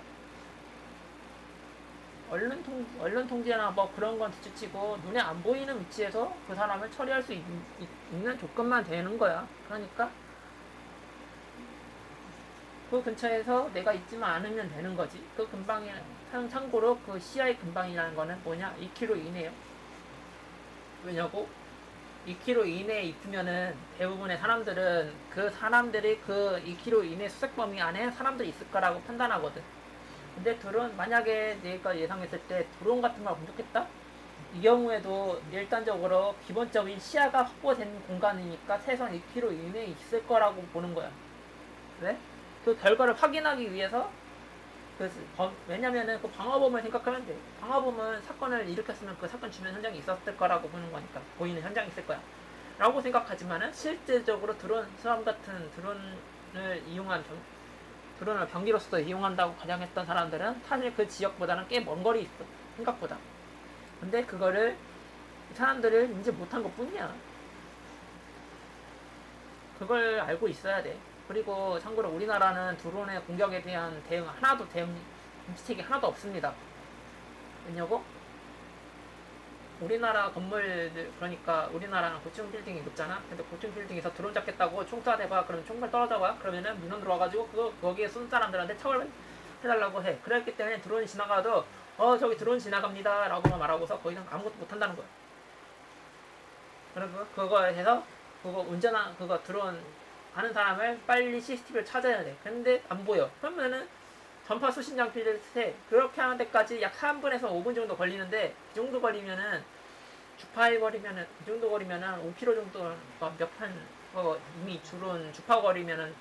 언론 통제나 뭐 그런 건 뒤집치고 눈에 안 보이는 위치에서 그 사람을 처리할 수 있는 조건만 되는 거야. 그러니까 그 근처에서 내가 있지만 않으면 되는 거지. 그 근방에 참고로 그 시야의 근방이라는 거는 뭐냐? 2km 이내요. 왜냐고? 2km 이내에 있으면은 대부분의 사람들은 그 사람들이 그 2km 이내 수색 범위 안에 사람들이 있을 거라고 판단하거든. 근데 드론 만약에 내가 예상했을 때 드론 같은 걸 공격했다? 이 경우에도 일단적으로 기본적인 시야가 확보된 공간이니까 최소한 2km 이내에 있을 거라고 보는 거야. 왜? 그 결과를 확인하기 위해서 왜냐면은 그 방화범을 생각하면 돼. 방화범은 사건을 일으켰으면 그 사건 주변 현장에 있었을 거라고 보는 거니까 보이는 현장에 있을 거야. 라고 생각하지만은 실질적으로 수함 같은 드론을 병기로서 이용한다고 가정했던 사람들은 사실 그 지역보다는 꽤 먼 거리 있어. 생각보다. 근데 그거를 사람들을 인지 못한 것 뿐이야. 그걸 알고 있어야 돼. 그리고 참고로 우리나라는 드론의 공격에 대한 정책이 하나도 없습니다. 왜냐고? 우리나라 건물들, 그러니까 우리나라는 고층 빌딩이 높잖아. 근데 고층 빌딩에서 드론 잡겠다고 총 쏴대봐. 그러면 총알 떨어져봐. 그러면은 민원 들어와가지고 거기에 쏜 사람들한테 처벌해달라고 해. 그랬기 때문에 드론이 지나가도 저기 드론 지나갑니다 라고만 말하고서 거기는 아무것도 못한다는 거야. 그리고 그거에 해서 그거 드론 하는 사람을 빨리 CCTV를 찾아야 돼. 근데 안 보여. 그러면은 전파 수신 장비를 해. 그렇게 하는 데까지 약 3분에서 5분 정도 걸리는데 그 정도 거리면은 그 정도 거리면은 5km 정도 이미 주파 거리면은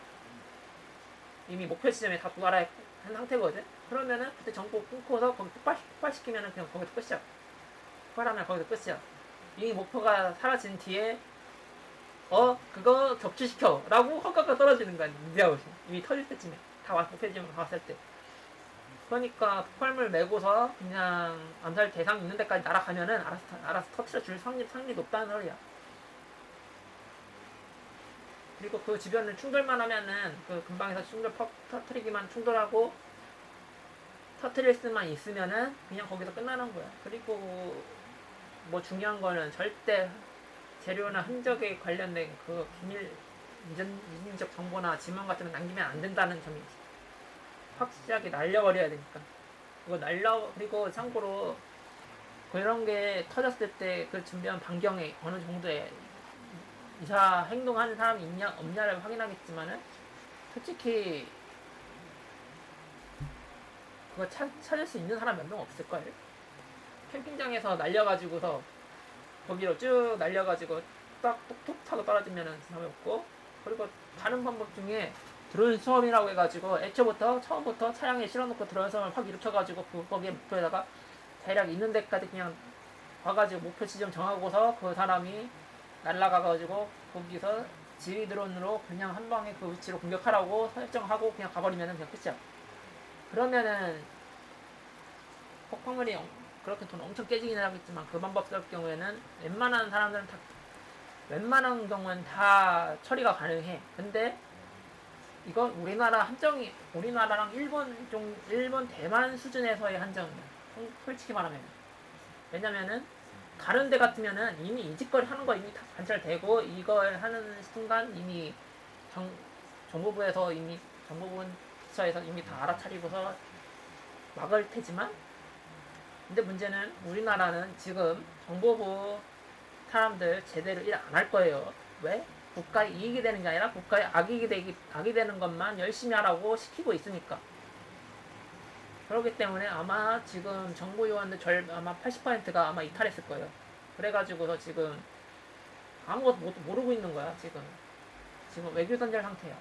이미 목표 지점에 다 도달한 상태거든. 그러면은 그때 정보 끊고서 거기 폭발시키면은 그냥 거기서 끝이야. 폭발하면 거기서 끝이야. 이미 목표가 사라진 뒤에 그거 격추시켜 라고 허가가 떨어지는 거야. 이미 터질 때쯤에 목표 지점에 갔을 때. 그러니까 폭발물 메고서 그냥 암살 대상 있는 데까지 날아가면은 알아서 터트려 줄 확률이 높다는 소리야. 그리고 그 주변을 충돌만 하면은 그 근방에서 터트리기만 충돌하고 터트릴 수만 있으면은 그냥 거기서 끝나는 거야. 그리고 뭐 중요한 거는 절대 재료나 흔적에 관련된 그 인증적 정보나 지문 같은 거 남기면 안 된다는 점이지. 확실하게 날려버려야 되니까. 그리고 참고로 그런 게 터졌을 때 그 준비한 반경에 어느 정도의 이사 행동하는 사람이 있냐 없냐를 확인하겠지만은 솔직히 그거 찾을 수 있는 사람 몇 명 없을걸. 캠핑장에서 날려가지고서 거기로 쭉 날려가지고 딱 톡톡 타고 떨어지면은 사람이 없고, 그리고 다른 방법 중에 드론 수험이라고 해가지고 처음부터 차량에 실어놓고 드론 수험을 확 일으켜가지고 거기에 목표에다가 대략 있는 데까지 그냥 와가지고 목표 지점 정하고서 그 사람이 날라가가지고 거기서 지휘 드론으로 그냥 한 방에 그 위치로 공격하라고 설정하고 그냥 가버리면은 그냥 끝이야. 그러면은 폭발물이 그렇게 돈 엄청 깨지긴 하겠지만 그 방법 쓸 경우에는 웬만한 경우는 다 처리가 가능해. 근데 이건 우리나라랑 일본, 대만 수준에서의 한정이야. 솔직히 말하면. 왜냐면은 다른 데 같으면은 이미 이직거리 하는 거 이미 다 관찰되고 이걸 하는 순간 이미 정보부에서 기처에서 이미 다 알아차리고서 막을 테지만, 근데 문제는 우리나라는 지금 정보부 사람들 제대로 일 안 할 거예요. 왜? 국가의 이익이 되는 게 아니라 국가의 악이 되는 것만 열심히 하라고 시키고 있으니까. 그렇기 때문에 아마 지금 정보 요원들 아마 80%가 아마 이탈했을 거예요. 그래가지고서 지금 아무것도 모르고 있는 거야. 지금 외교단절 상태야.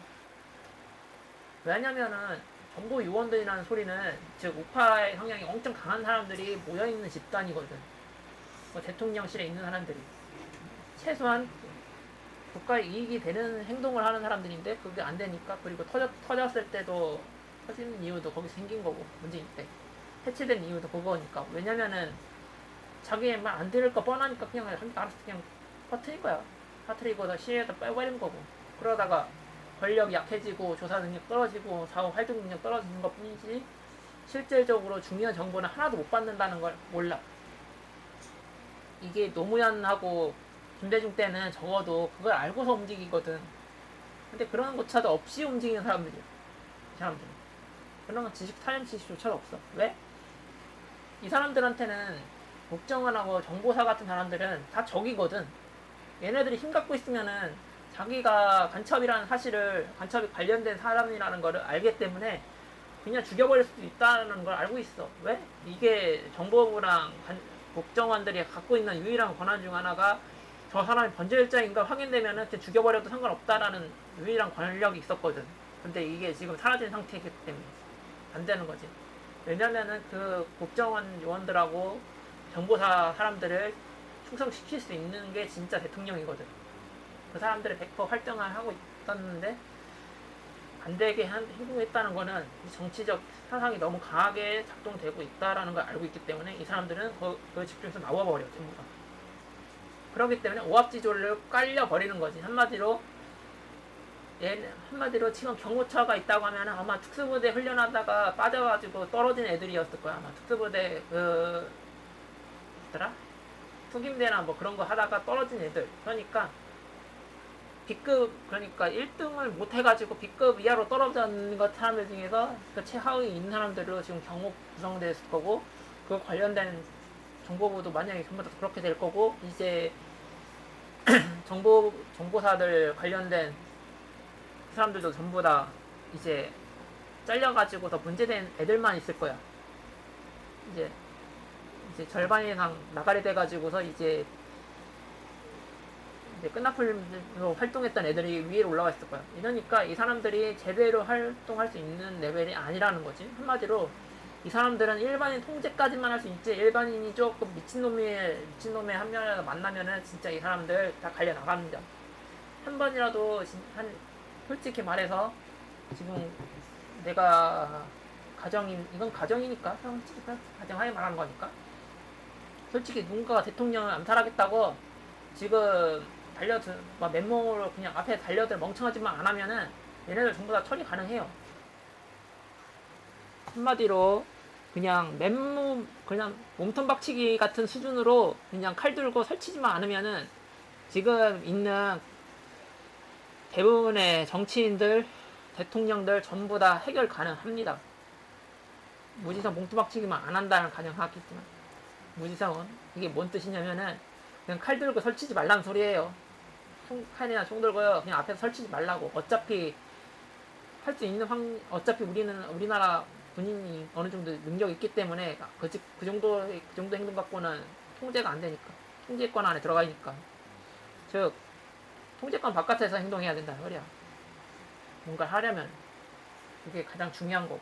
왜냐면은 정보 요원들이라는 소리는 즉 우파의 성향이 엄청 강한 사람들이 모여있는 집단이거든. 대통령실에 있는 사람들이 최소한 국가의 이익이 되는 행동을 하는 사람들인데 그게 안 되니까. 그리고 터졌을 때도 터지는 이유도 거기 생긴 거고, 문제일 때 해체된 이유도 그거니까. 왜냐면은 자기 말 안 들을 거 뻔하니까 그냥 알아서 그냥 퍼트릴 거야. 퍼트리고 시에다 빼버린 거고. 그러다가 권력이 약해지고 조사 능력 떨어지고 사후 활동 능력 떨어지는 것 뿐이지 실질적으로 중요한 정보는 하나도 못 받는다는 걸 몰라. 이게 노무현하고 김대중 때는 적어도 그걸 알고서 움직이거든. 근데 그런 것조차도 없이 움직이는 사람들이야. 이 사람들은. 그런 지식, 사전 지식조차도 없어. 왜? 이 사람들한테는 국정원하고 정보사 같은 사람들은 다 적이거든. 얘네들이 힘 갖고 있으면은 자기가 간첩이라는 사실을, 간첩이 관련된 사람이라는 거를 알기 때문에 그냥 죽여버릴 수도 있다는 걸 알고 있어. 왜? 이게 정보부랑 국정원들이 갖고 있는 유일한 권한 중 하나가 저 사람이 범죄자인가 확인되면은 죽여버려도 상관없다라는 유일한 권력이 있었거든. 근데 이게 지금 사라진 상태이기 때문에 안 되는 거지. 왜냐면은 그 국정원 요원들하고 정보사 사람들을 충성시킬 수 있는 게 진짜 대통령이거든. 그 사람들이 100% 활동을 하고 있었는데 안 되게 행동했다는 거는 정치적 사상이 너무 강하게 작동되고 있다라는 걸 알고 있기 때문에 이 사람들은 그 집중해서 나와버려 전부 다. 그렇기 때문에 오합지졸을 깔려버리는 거지. 한마디로 지금 경호처가 있다고 하면 아마 특수부대 훈련하다가 빠져가지고 떨어진 애들이었을 거야. 아마 특수부대 뭐더라? 투김대나 뭐 그런 거 하다가 떨어진 애들. 그러니까 B급, 그러니까 1등을 못 해가지고 B급 이하로 떨어진 것 사람들 중에서 그 최하위에 있는 사람들로 지금 경호 구성됐을 거고, 그 관련된 정보부도 만약에 전부 다 그렇게 될 거고, 이제 정보사들 관련된 사람들도 전부 다 이제 잘려가지고 더 문제된 애들만 있을 거야. 이제 절반 이상 나가리 돼가지고서 이제 끝나풀로 활동했던 애들이 위로 올라가 있을 거야. 이러니까 이 사람들이 제대로 활동할 수 있는 레벨이 아니라는 거지. 한마디로 이 사람들은 일반인 통제까지만 할 수 있지, 일반인이 조금 미친놈의 한 명이라도 만나면은 진짜 이 사람들 다 갈려 나갑니다. 한 번이라도 솔직히 말해서 지금 내가 이건 가정이니까 솔직히 가정하에 말하는 거니까, 솔직히 누군가가 대통령을 암살하겠다고 지금 막 맨몸으로 그냥 앞에 달려들 멍청하지만 안 하면은 얘네들 전부 다 처리 가능해요. 한마디로 그냥 그냥 몸통 박치기 같은 수준으로 그냥 칼 들고 설치지만 않으면은 지금 있는 대부분의 정치인들, 대통령들 전부 다 해결 가능합니다. 무지성 몸통 박치기만 안 한다는 가정하겠지만, 무지성은 이게 뭔 뜻이냐면은 그냥 칼 들고 설치지 말라는 소리예요. 칼이나 총 들고요 그냥 앞에서 설치지 말라고. 어차피 할 수 있는 어차피 우리나라 군인이 어느 정도 능력이 있기 때문에 그 정도 행동 갖고는 통제가 안 되니까, 통제권 안에 들어가니까, 즉 통제권 바깥에서 행동해야 된다는 거야. 뭔가 하려면 그게 가장 중요한 거고.